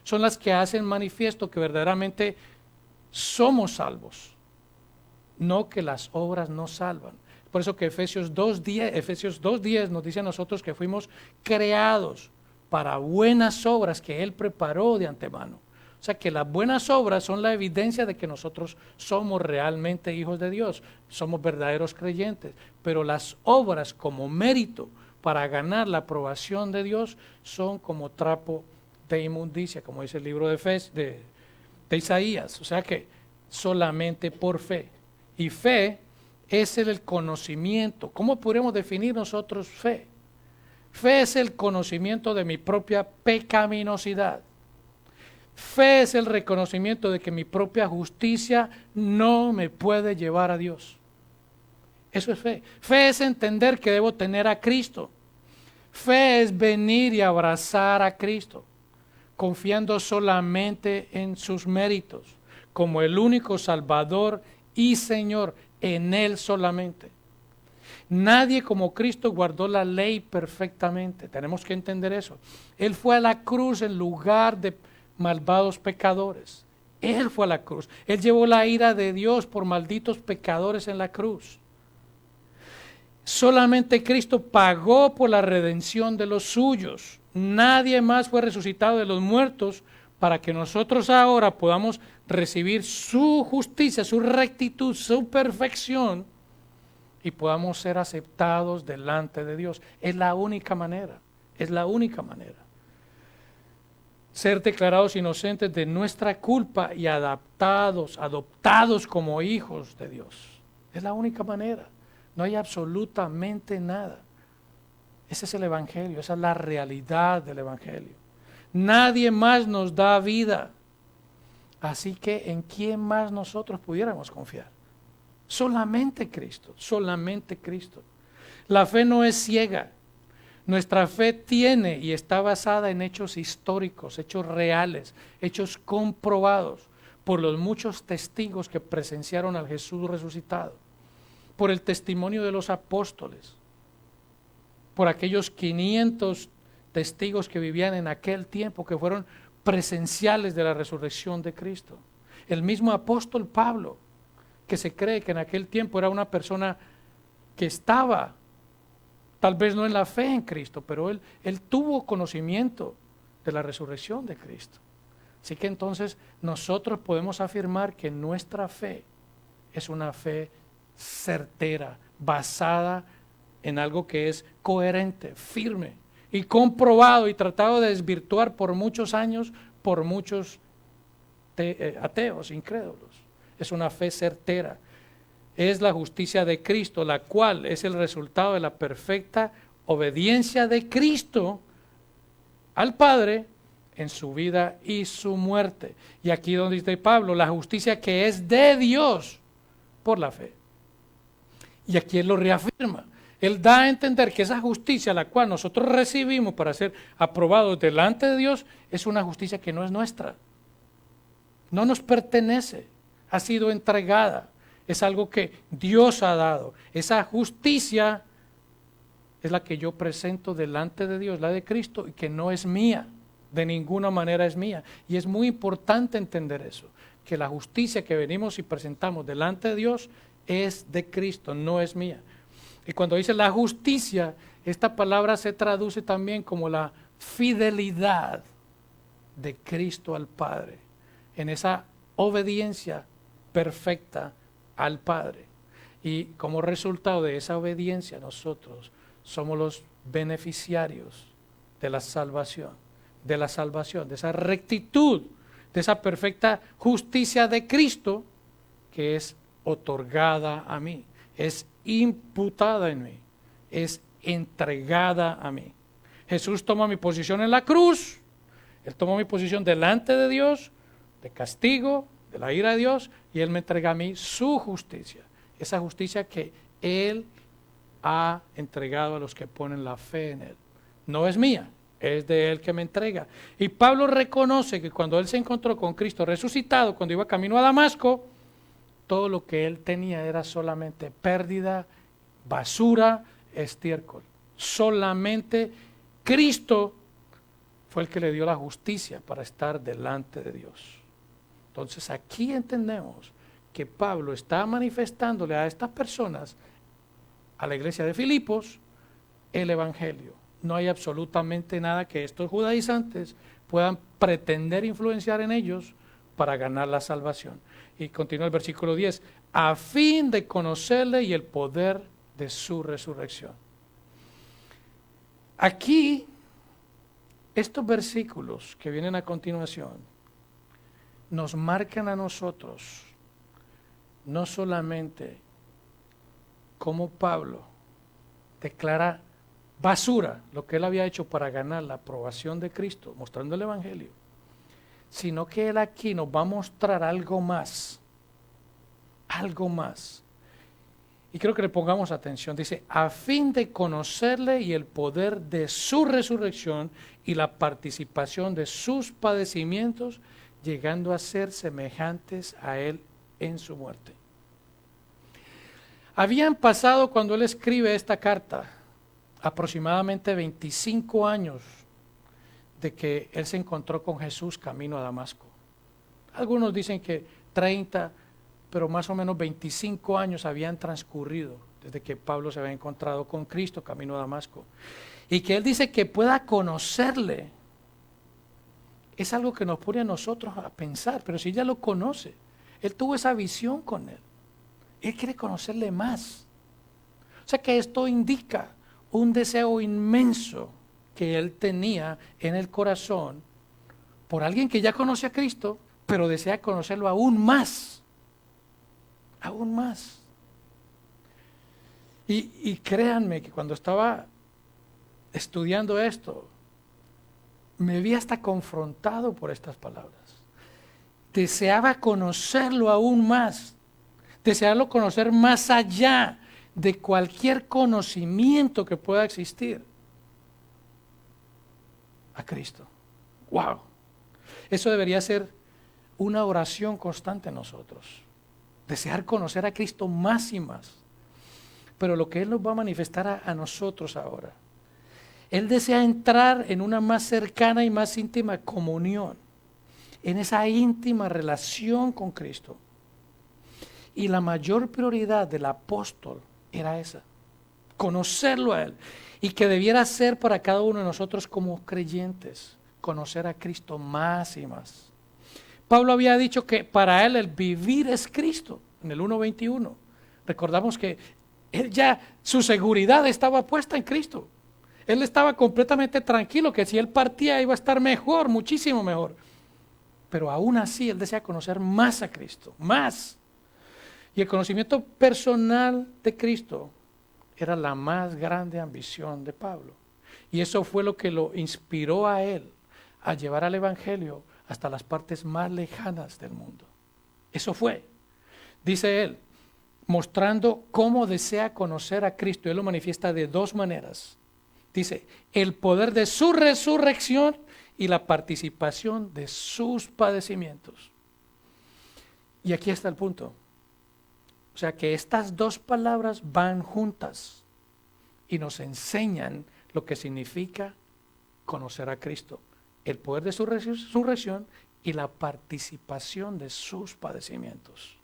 son las que hacen manifiesto que verdaderamente somos salvos, no que las obras nos salvan. Por eso que Efesios 2:10 nos dice a nosotros que fuimos creados para buenas obras que Él preparó de antemano. O sea que las buenas obras son la evidencia de que nosotros somos realmente hijos de Dios, somos verdaderos creyentes, pero las obras como mérito para ganar la aprobación de Dios son como trapo de inmundicia, como dice el libro de Isaías. O sea que solamente por fe. Y fe es el conocimiento. ¿Cómo podemos definir nosotros fe? Fe es el conocimiento de mi propia pecaminosidad. Fe es el reconocimiento de que mi propia justicia no me puede llevar a Dios. Eso es fe. Fe es entender que debo tener a Cristo. Fe es venir y abrazar a Cristo, confiando solamente en sus méritos, como el único Salvador y Señor, en Él solamente. Nadie como Cristo guardó la ley perfectamente. Tenemos que entender eso. Él fue a la cruz en lugar de malvados pecadores. Él fue a la cruz. Él llevó la ira de Dios por malditos pecadores en la cruz. Solamente Cristo pagó por la redención de los suyos. Nadie más fue resucitado de los muertos para que nosotros ahora podamos recibir su justicia, su rectitud, su perfección y podamos ser aceptados delante de Dios. Es la única manera, es la única manera. Ser declarados inocentes de nuestra culpa y adoptados como hijos de Dios. Es la única manera. No hay absolutamente nada. Ese es el Evangelio, esa es la realidad del Evangelio. Nadie más nos da vida. Así que ¿en quién más nosotros pudiéramos confiar? Solamente Cristo, solamente Cristo. La fe no es ciega. Nuestra fe tiene y está basada en hechos históricos, hechos reales, hechos comprobados por los muchos testigos que presenciaron al Jesús resucitado, por el testimonio de los apóstoles, por aquellos 500 testigos que vivían en aquel tiempo, que fueron presenciales de la resurrección de Cristo. El mismo apóstol Pablo, que se cree que en aquel tiempo era una persona que estaba, tal vez no en la fe en Cristo, pero él tuvo conocimiento de la resurrección de Cristo. Así que entonces nosotros podemos afirmar que nuestra fe es una fe certera, basada en algo que es coherente, firme y comprobado y tratado de desvirtuar por muchos años por muchos ateos, incrédulos. Es una fe certera. Es la justicia de Cristo, la cual es el resultado de la perfecta obediencia de Cristo al Padre en su vida y su muerte. Y aquí donde dice Pablo, la justicia que es de Dios por la fe. Y aquí él lo reafirma. Él da a entender que esa justicia la cual nosotros recibimos para ser aprobados delante de Dios es una justicia que no es nuestra. No nos pertenece, ha sido entregada. Es algo que Dios ha dado. Esa justicia es la que yo presento delante de Dios, la de Cristo, y que no es mía, de ninguna manera es mía. Y es muy importante entender eso, que la justicia que venimos y presentamos delante de Dios es de Cristo, no es mía. Y cuando dice la justicia, esta palabra se traduce también como la fidelidad de Cristo al Padre, en esa obediencia perfecta al Padre. Y como resultado de esa obediencia, nosotros somos los beneficiarios de la salvación, de esa rectitud, de esa perfecta justicia de Cristo que es otorgada a mí, es imputada en mí, es entregada a mí. Jesús toma mi posición en la cruz, Él tomó mi posición delante de Dios, de castigo, de la ira de Dios, y Él me entrega a mí su justicia, esa justicia que Él ha entregado a los que ponen la fe en Él. No es mía, es de Él que me entrega. Y Pablo reconoce que cuando él se encontró con Cristo resucitado, cuando iba camino a Damasco, todo lo que él tenía era solamente pérdida, basura, estiércol. Solamente Cristo fue el que le dio la justicia para estar delante de Dios. Entonces aquí entendemos que Pablo está manifestándole a estas personas, a la iglesia de Filipos, el evangelio. No hay absolutamente nada que estos judaizantes puedan pretender influenciar en ellos para ganar la salvación. Y continúa el versículo 10, a fin de conocerle y el poder de su resurrección. Aquí, estos versículos que vienen a continuación, nos marcan a nosotros, no solamente como Pablo declara basura lo que él había hecho para ganar la aprobación de Cristo, mostrando el evangelio, sino que él aquí nos va a mostrar algo más, y creo que le pongamos atención. Dice, a fin de conocerle y el poder de su resurrección y la participación de sus padecimientos, llegando a ser semejantes a él en su muerte. Habían pasado, cuando él escribe esta carta, aproximadamente 25 años de que él se encontró con Jesús camino a Damasco. Algunos dicen que 30, pero más o menos 25 años habían transcurrido desde que Pablo se había encontrado con Cristo camino a Damasco. Y que él dice que pueda conocerle, es algo que nos pone a nosotros a pensar, pero si ya lo conoce, él tuvo esa visión con él, él quiere conocerle más. O sea que esto indica un deseo inmenso que él tenía en el corazón por alguien que ya conoce a Cristo, pero desea conocerlo aún más. Aún más. Y créanme que cuando estaba estudiando esto, me vi hasta confrontado por estas palabras. Deseaba conocerlo aún más, desearlo conocer más allá de cualquier conocimiento que pueda existir a Cristo. ¡Wow! Eso debería ser una oración constante en nosotros. Desear conocer a Cristo más y más. Pero lo que Él nos va a manifestar a nosotros ahora, Él desea entrar en una más cercana y más íntima comunión, en esa íntima relación con Cristo. Y la mayor prioridad del apóstol era esa, conocerlo a Él. Y que debiera ser para cada uno de nosotros como creyentes, conocer a Cristo más y más. Pablo había dicho que para él el vivir es Cristo, en el 1:21. Recordamos que él ya, su seguridad estaba puesta en Cristo. Él estaba completamente tranquilo que si él partía iba a estar mejor, muchísimo mejor. Pero aún así él desea conocer más a Cristo, más. Y el conocimiento personal de Cristo era la más grande ambición de Pablo. Y eso fue lo que lo inspiró a él a llevar al evangelio hasta las partes más lejanas del mundo. Eso fue, dice él, mostrando cómo desea conocer a Cristo. Él lo manifiesta de dos maneras. Dice, el poder de su resurrección y la participación de sus padecimientos. Y aquí está el punto. O sea que estas dos palabras van juntas y nos enseñan lo que significa conocer a Cristo. El poder de su resurrección y la participación de sus padecimientos.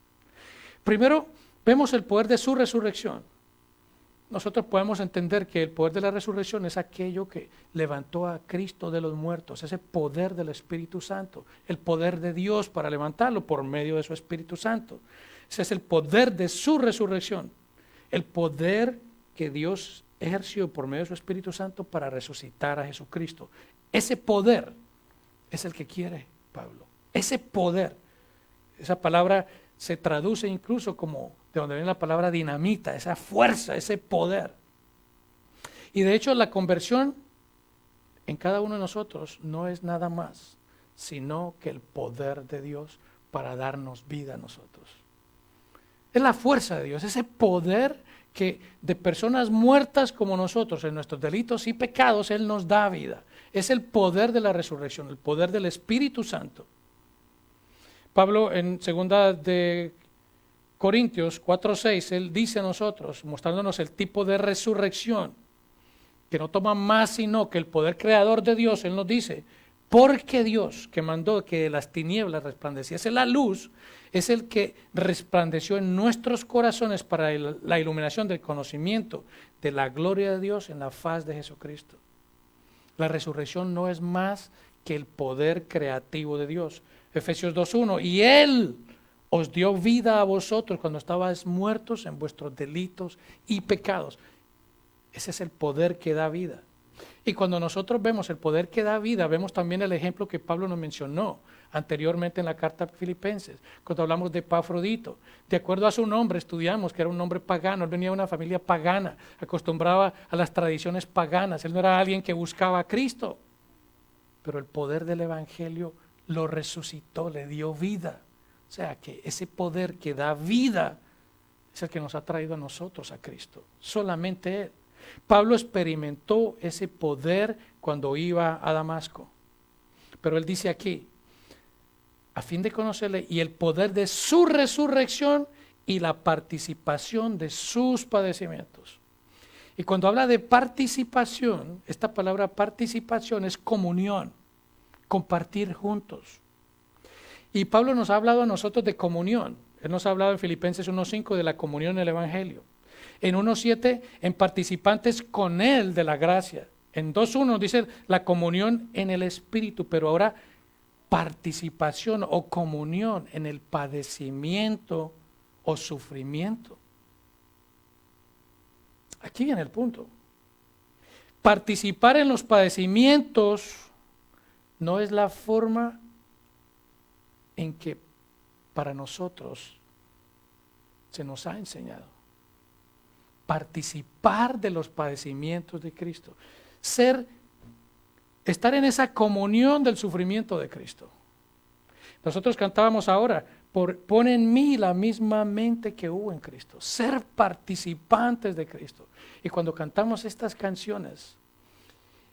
Primero, vemos el poder de su resurrección. nosotros podemos entender que el poder de la resurrección es aquello que levantó a Cristo de los muertos, ese poder del Espíritu Santo, el poder de Dios para levantarlo por medio de su Espíritu Santo. Ese es el poder de su resurrección, el poder que Dios ejerció por medio de su Espíritu Santo para resucitar a Jesucristo. Ese poder es el que quiere Pablo, ese poder. Esa palabra se traduce incluso como de donde viene la palabra dinamita, esa fuerza, ese poder. Y de hecho la conversión en cada uno de nosotros no es nada más, sino que el poder de Dios para darnos vida a nosotros. Es la fuerza de Dios, ese poder que de personas muertas como nosotros en nuestros delitos y pecados, Él nos da vida. Es el poder de la resurrección, el poder del Espíritu Santo. Pablo en 2 de Corintios 4:6, él dice a nosotros, mostrándonos el tipo de resurrección, que no toma más sino que el poder creador de Dios. Él nos dice, porque Dios que mandó que de las tinieblas resplandeciese la luz, es el que resplandeció en nuestros corazones para la iluminación del conocimiento de la gloria de Dios en la faz de Jesucristo. La resurrección no es más que el poder creativo de Dios. Efesios 2:1, y Él os dio vida a vosotros cuando estabais muertos en vuestros delitos y pecados. Ese es el poder que da vida. Y cuando nosotros vemos el poder que da vida, vemos también el ejemplo que Pablo nos mencionó anteriormente en la carta a Filipenses, cuando hablamos de Epafrodito. De acuerdo a su nombre, estudiamos que era un hombre pagano, él venía de una familia pagana, acostumbraba a las tradiciones paganas, él no era alguien que buscaba a Cristo, pero el poder del Evangelio lo resucitó, le dio vida. O sea que ese poder que da vida es el que nos ha traído a nosotros a Cristo, solamente Él. Pablo experimentó ese poder cuando iba a Damasco, pero él dice aquí, a fin de conocerle y el poder de su resurrección y la participación de sus padecimientos. Y cuando habla de participación, esta palabra participación es comunión, compartir juntos. Y Pablo nos ha hablado a nosotros de comunión. Él nos ha hablado en Filipenses 1:5 de la comunión en el Evangelio. En 1:7 en participantes con Él de la gracia. En 2:1 dice la comunión en el Espíritu, pero ahora participación o comunión en el padecimiento o sufrimiento. Aquí viene el punto. Participar en los padecimientos no es la forma en que para nosotros se nos ha enseñado. Participar de los padecimientos de Cristo. Estar en esa comunión del sufrimiento de Cristo. Nosotros cantábamos ahora, pon en mí la misma mente que hubo en Cristo. Ser participantes de Cristo. Y cuando cantamos estas canciones,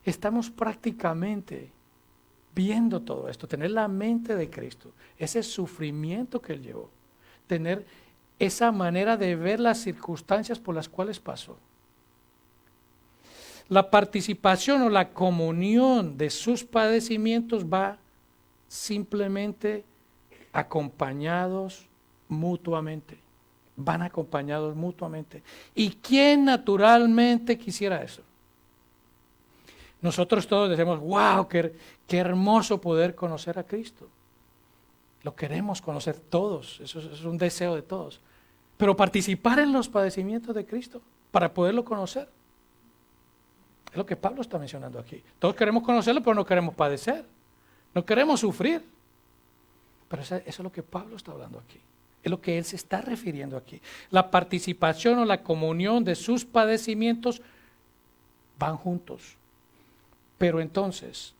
estamos prácticamente viendo todo esto, tener la mente de Cristo, ese sufrimiento que Él llevó, tener esa manera de ver las circunstancias por las cuales pasó. La participación o la comunión de sus padecimientos va simplemente acompañados mutuamente. Van acompañados mutuamente. ¿Y quién naturalmente quisiera eso? Nosotros todos decimos, wow, qué hermoso poder conocer a Cristo. Lo queremos conocer todos, eso es un deseo de todos. Pero participar en los padecimientos de Cristo para poderlo conocer. Es lo que Pablo está mencionando aquí. Todos queremos conocerlo, pero no queremos padecer. No queremos sufrir. Pero eso es lo que Pablo está hablando aquí. Es lo que él se está refiriendo aquí. La participación o la comunión de sus padecimientos van juntos. Pero entonces,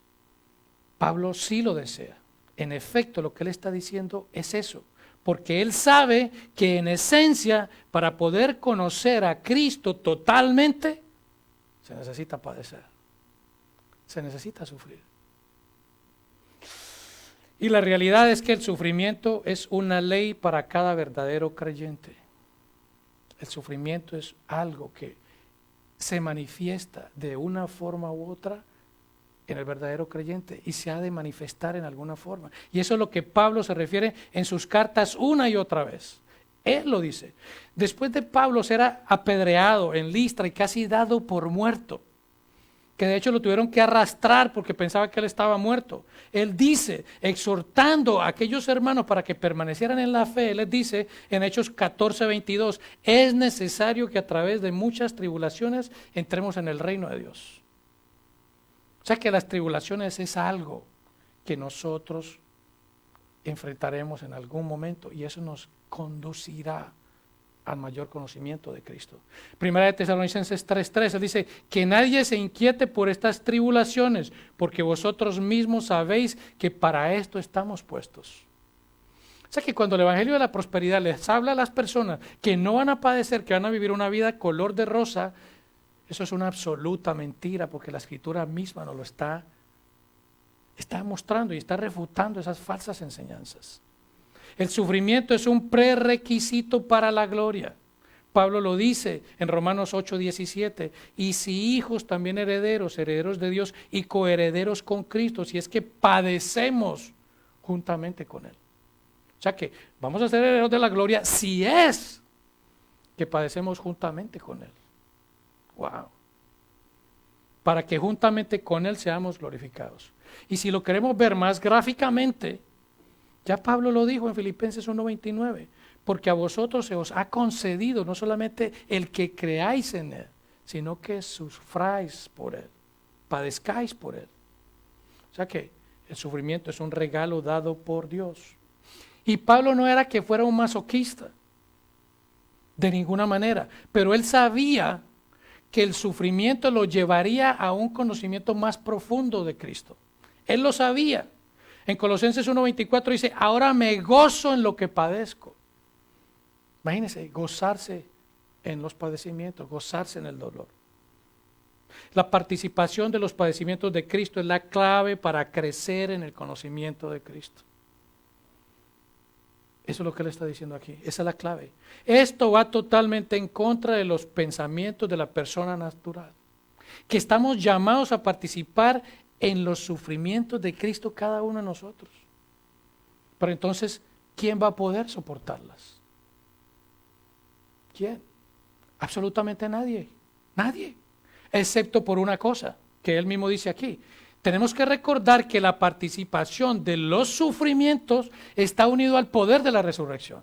Pablo sí lo desea. En efecto, lo que él está diciendo es eso. Porque él sabe que en esencia, para poder conocer a Cristo totalmente, se necesita padecer. Se necesita sufrir. Y la realidad es que el sufrimiento es una ley para cada verdadero creyente. El sufrimiento es algo que se manifiesta de una forma u otra en el verdadero creyente y se ha de manifestar en alguna forma. Y eso es lo que Pablo se refiere en sus cartas una y otra vez. Él lo dice. Después de Pablo ser apedreado en Listra y casi dado por muerto, que de hecho lo tuvieron que arrastrar porque pensaba que él estaba muerto. Él dice, exhortando a aquellos hermanos para que permanecieran en la fe, él les dice en Hechos 14:22, es necesario que a través de muchas tribulaciones entremos en el reino de Dios. O sea que las tribulaciones es algo que nosotros enfrentaremos en algún momento y eso nos conducirá al mayor conocimiento de Cristo. Primera de Tesalonicenses 3:3, él dice que nadie se inquiete por estas tribulaciones, porque vosotros mismos sabéis que para esto estamos puestos. O sea que cuando el evangelio de la prosperidad les habla a las personas que no van a padecer, que van a vivir una vida color de rosa, eso es una absoluta mentira, porque la escritura misma nos lo está mostrando y está refutando esas falsas enseñanzas. El sufrimiento es un prerequisito para la gloria. Pablo lo dice en Romanos 8:17, y si hijos también herederos, herederos de Dios y coherederos con Cristo, si es que padecemos juntamente con Él. O sea que vamos a ser herederos de la gloria si es que padecemos juntamente con Él. Wow. Para que juntamente con Él seamos glorificados. Y si lo queremos ver más gráficamente, ya Pablo lo dijo en Filipenses 1:29, porque a vosotros se os ha concedido no solamente el que creáis en Él, sino que sufráis por Él, padezcáis por Él. O sea que el sufrimiento es un regalo dado por Dios. Y Pablo no era que fuera un masoquista, de ninguna manera, pero él sabía que el sufrimiento lo llevaría a un conocimiento más profundo de Cristo. Él lo sabía. En Colosenses 1:24 dice, ahora me gozo en lo que padezco. Imagínense, gozarse en los padecimientos, gozarse en el dolor. La participación de los padecimientos de Cristo es la clave para crecer en el conocimiento de Cristo. Eso es lo que él está diciendo aquí, esa es la clave. Esto va totalmente en contra de los pensamientos de la persona natural, que estamos llamados a participar en los sufrimientos de Cristo cada uno de nosotros. Pero entonces, ¿quién va a poder soportarlas? ¿Quién? Absolutamente nadie. Nadie. Excepto por una cosa, que él mismo dice aquí. Tenemos que recordar que la participación de los sufrimientos está unido al poder de la resurrección.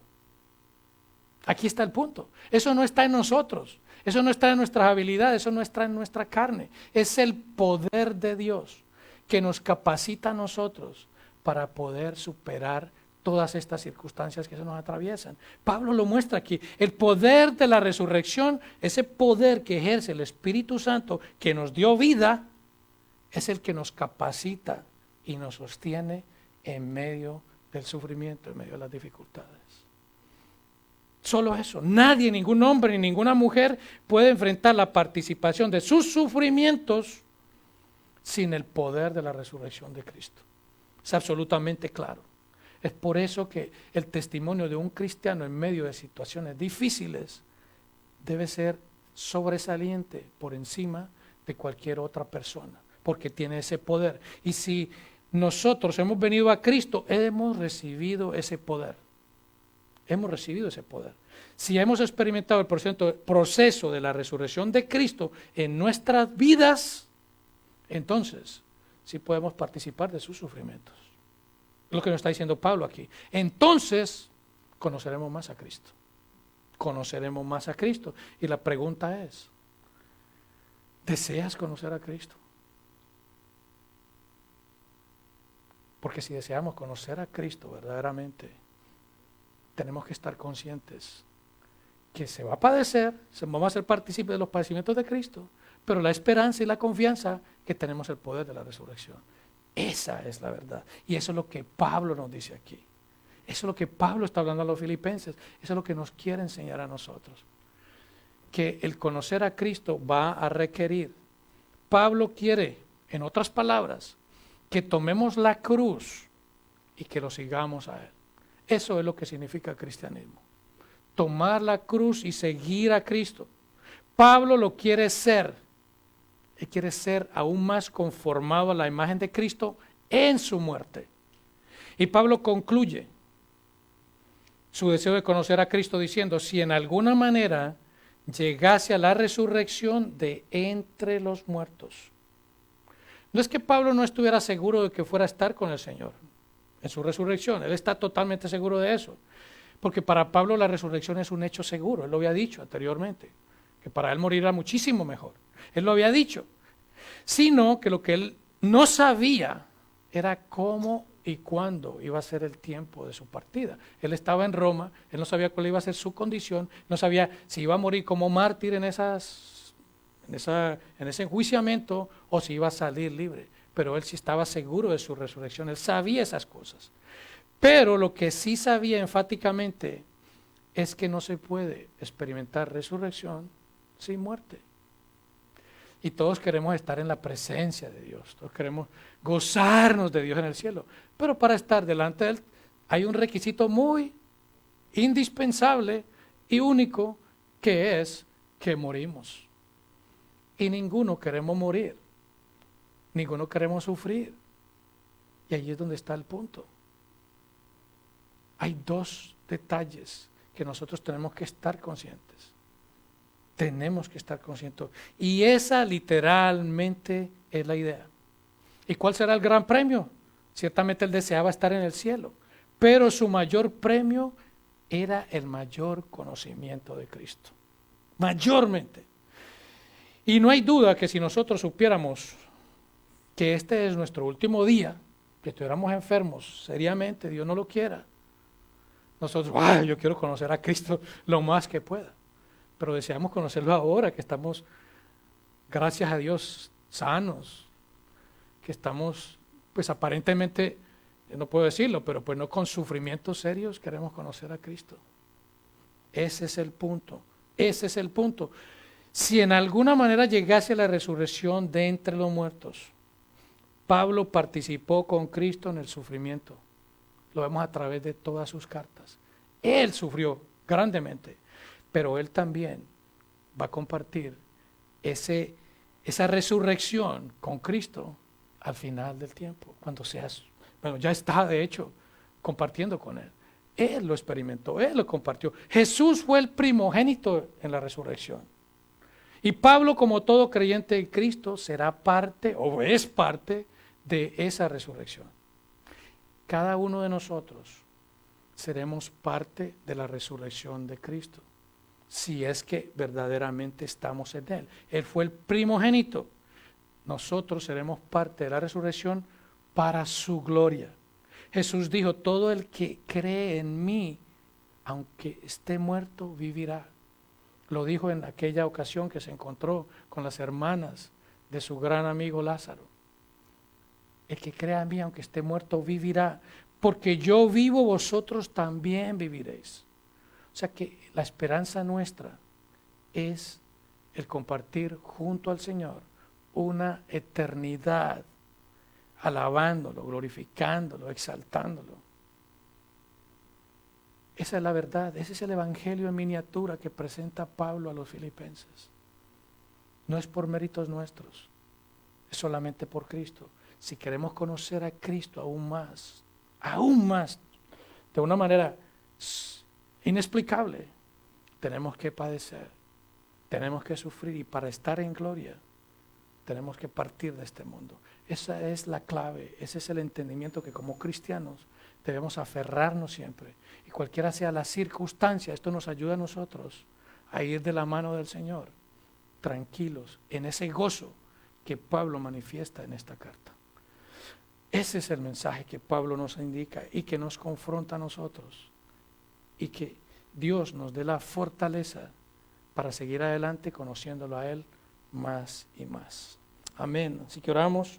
Aquí está el punto. Eso no está en nosotros. Eso no está en nuestras habilidades. Eso no está en nuestra carne. Es el poder de Dios que nos capacita a nosotros para poder superar todas estas circunstancias que se nos atraviesan. Pablo lo muestra aquí. El poder de la resurrección, ese poder que ejerce el Espíritu Santo que nos dio vida, es el que nos capacita y nos sostiene en medio del sufrimiento, en medio de las dificultades. Solo eso. Nadie, ningún hombre ni ninguna mujer puede enfrentar la participación de sus sufrimientos sin el poder de la resurrección de Cristo. Es absolutamente claro. Es por eso que el testimonio de un cristiano en medio de situaciones difíciles debe ser sobresaliente por encima de cualquier otra persona, porque tiene ese poder. Y si nosotros hemos venido a Cristo, hemos recibido ese poder. Hemos recibido ese poder. Si hemos experimentado el proceso de la resurrección de Cristo en nuestras vidas, entonces sí podemos participar de sus sufrimientos. Es lo que nos está diciendo Pablo aquí. Entonces conoceremos más a Cristo. Conoceremos más a Cristo. Y la pregunta es, ¿deseas conocer a Cristo? Porque si deseamos conocer a Cristo verdaderamente, tenemos que estar conscientes que se va a padecer, vamos a ser partícipes de los padecimientos de Cristo, pero la esperanza y la confianza que tenemos el poder de la resurrección. Esa es la verdad. Y eso es lo que Pablo nos dice aquí. Eso es lo que Pablo está hablando a los filipenses. Eso es lo que nos quiere enseñar a nosotros. Que el conocer a Cristo va a requerir. Pablo quiere, en otras palabras, que tomemos la cruz y que lo sigamos a Él. Eso es lo que significa el cristianismo. Tomar la cruz y seguir a Cristo. Pablo lo quiere ser. Él quiere ser aún más conformado a la imagen de Cristo en su muerte. Y Pablo concluye su deseo de conocer a Cristo diciendo, si en alguna manera llegase a la resurrección de entre los muertos. No es que Pablo no estuviera seguro de que fuera a estar con el Señor en su resurrección, él está totalmente seguro de eso, porque para Pablo la resurrección es un hecho seguro, él lo había dicho anteriormente, que para él morir era muchísimo mejor, él lo había dicho, sino que lo que él no sabía era cómo y cuándo iba a ser el tiempo de su partida. Él estaba en Roma, él no sabía cuál iba a ser su condición, no sabía si iba a morir como mártir en ese enjuiciamiento o si iba a salir libre, pero él sí estaba seguro de su resurrección, él sabía esas cosas. Pero lo que sí sabía enfáticamente es que no se puede experimentar resurrección sin muerte. Y todos queremos estar en la presencia de Dios, todos queremos gozarnos de Dios en el cielo, pero para estar delante de Él hay un requisito muy indispensable y único, que es que morimos. Y ninguno queremos morir, ninguno queremos sufrir. Y ahí es donde está el punto. Hay dos detalles que nosotros tenemos que estar conscientes. Tenemos que estar conscientes. Y esa literalmente es la idea. ¿Y cuál será el gran premio? Ciertamente él deseaba estar en el cielo, pero su mayor premio era el mayor conocimiento de Cristo. Mayormente. Y no hay duda que si nosotros supiéramos que este es nuestro último día, que estuviéramos enfermos seriamente, Dios no lo quiera, nosotros, yo quiero conocer a Cristo lo más que pueda. Pero deseamos conocerlo ahora, que estamos, gracias a Dios, sanos, que estamos, pues aparentemente, no puedo decirlo, pero pues no con sufrimientos serios, queremos conocer a Cristo. Ese es el punto, ese es el punto. Si en alguna manera llegase a la resurrección de entre los muertos, Pablo participó con Cristo en el sufrimiento. Lo vemos a través de todas sus cartas. Él sufrió grandemente. Pero él también va a compartir esa resurrección con Cristo al final del tiempo, cuando ya está de hecho compartiendo con él. Él lo experimentó, él lo compartió. Jesús fue el primogénito en la resurrección. Y Pablo, como todo creyente en Cristo, será parte o es parte de esa resurrección. Cada uno de nosotros seremos parte de la resurrección de Cristo, si es que verdaderamente estamos en Él. Él fue el primogénito. Nosotros seremos parte de la resurrección para su gloria. Jesús dijo, todo el que cree en mí, aunque esté muerto, vivirá. Lo dijo en aquella ocasión que se encontró con las hermanas de su gran amigo Lázaro. El que crea en mí, aunque esté muerto, vivirá. Porque yo vivo, vosotros también viviréis. O sea que la esperanza nuestra es el compartir junto al Señor una eternidad, alabándolo, glorificándolo, exaltándolo. Esa es la verdad, ese es el evangelio en miniatura que presenta Pablo a los filipenses. No es por méritos nuestros, es solamente por Cristo. Si queremos conocer a Cristo aún más, de una manera inexplicable, tenemos que padecer, tenemos que sufrir, y para estar en gloria tenemos que partir de este mundo. Esa es la clave, ese es el entendimiento que como cristianos debemos aferrarnos siempre, y cualquiera sea la circunstancia, esto nos ayuda a nosotros a ir de la mano del Señor, tranquilos, en ese gozo que Pablo manifiesta en esta carta. Ese es el mensaje que Pablo nos indica y que nos confronta a nosotros, y que Dios nos dé la fortaleza para seguir adelante conociéndolo a Él más y más. Amén. Así que oramos.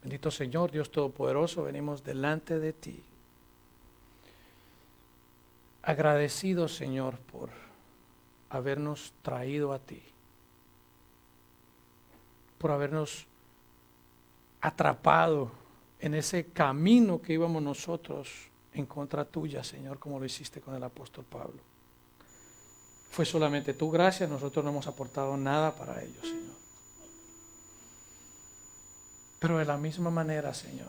Bendito Señor, Dios Todopoderoso, venimos delante de ti, agradecidos, Señor, por habernos traído a ti, por habernos atrapado en ese camino que íbamos nosotros en contra tuya, Señor, como lo hiciste con el apóstol Pablo. Fue solamente tu gracia, nosotros no hemos aportado nada para ello, Señor. Pero de la misma manera, Señor,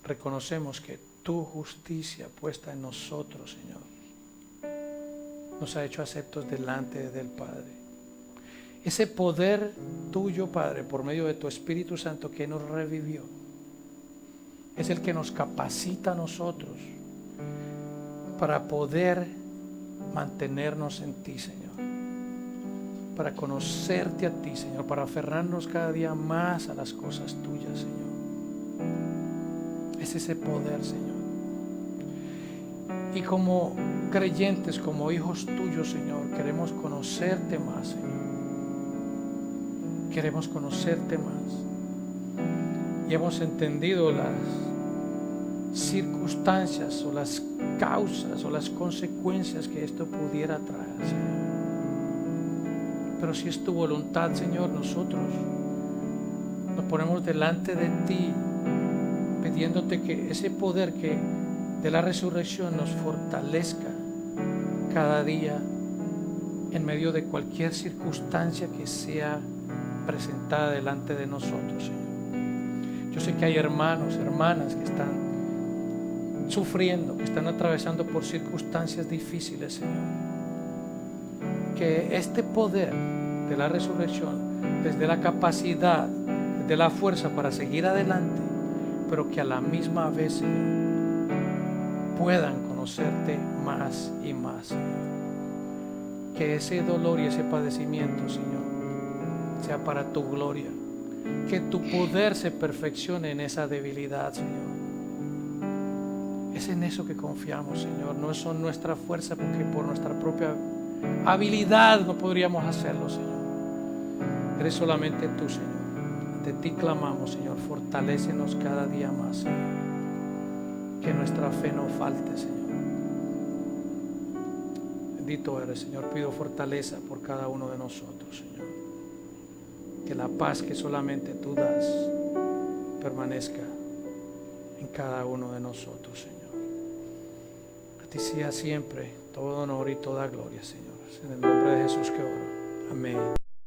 reconocemos que tu justicia puesta en nosotros, Señor, nos ha hecho aceptos delante del Padre. Ese poder tuyo, Padre, por medio de tu Espíritu Santo que nos revivió, es el que nos capacita a nosotros para poder mantenernos en ti, Señor, para conocerte a ti, Señor, para aferrarnos cada día más a las cosas tuyas, Señor. Es ese poder, Señor. Y como creyentes, como hijos tuyos, Señor, queremos conocerte más, Señor. Queremos conocerte más. Y hemos entendido las circunstancias o las causas o las consecuencias que esto pudiera traer, Señor. Pero si es tu voluntad, Señor, nosotros nos ponemos delante de ti, pidiéndote que ese poder que de la resurrección nos fortalezca cada día en medio de cualquier circunstancia que sea presentada delante de nosotros, Señor. Yo sé que hay hermanos, hermanas que están sufriendo, que están atravesando por circunstancias difíciles, Señor. Que este poder de la resurrección les dé la capacidad, les dé la fuerza para seguir adelante, pero que a la misma vez, Señor, puedan conocerte más y más, Señor. Que ese dolor y ese padecimiento, Señor, sea para tu gloria. Que tu poder se perfeccione en esa debilidad, Señor. Es en eso que confiamos, Señor. No son nuestra fuerza, porque por nuestra propia habilidad no podríamos hacerlo, Señor. Eres solamente tú, Señor. De ti clamamos, Señor. Fortalécenos cada día más, Señor. Que nuestra fe no falte, Señor. Bendito eres, Señor. Pido fortaleza por cada uno de nosotros, Señor. Que la paz que solamente tú das permanezca en cada uno de nosotros, Señor. A ti sea siempre todo honor y toda gloria, Señor. En el nombre de Jesús que oro. Amén.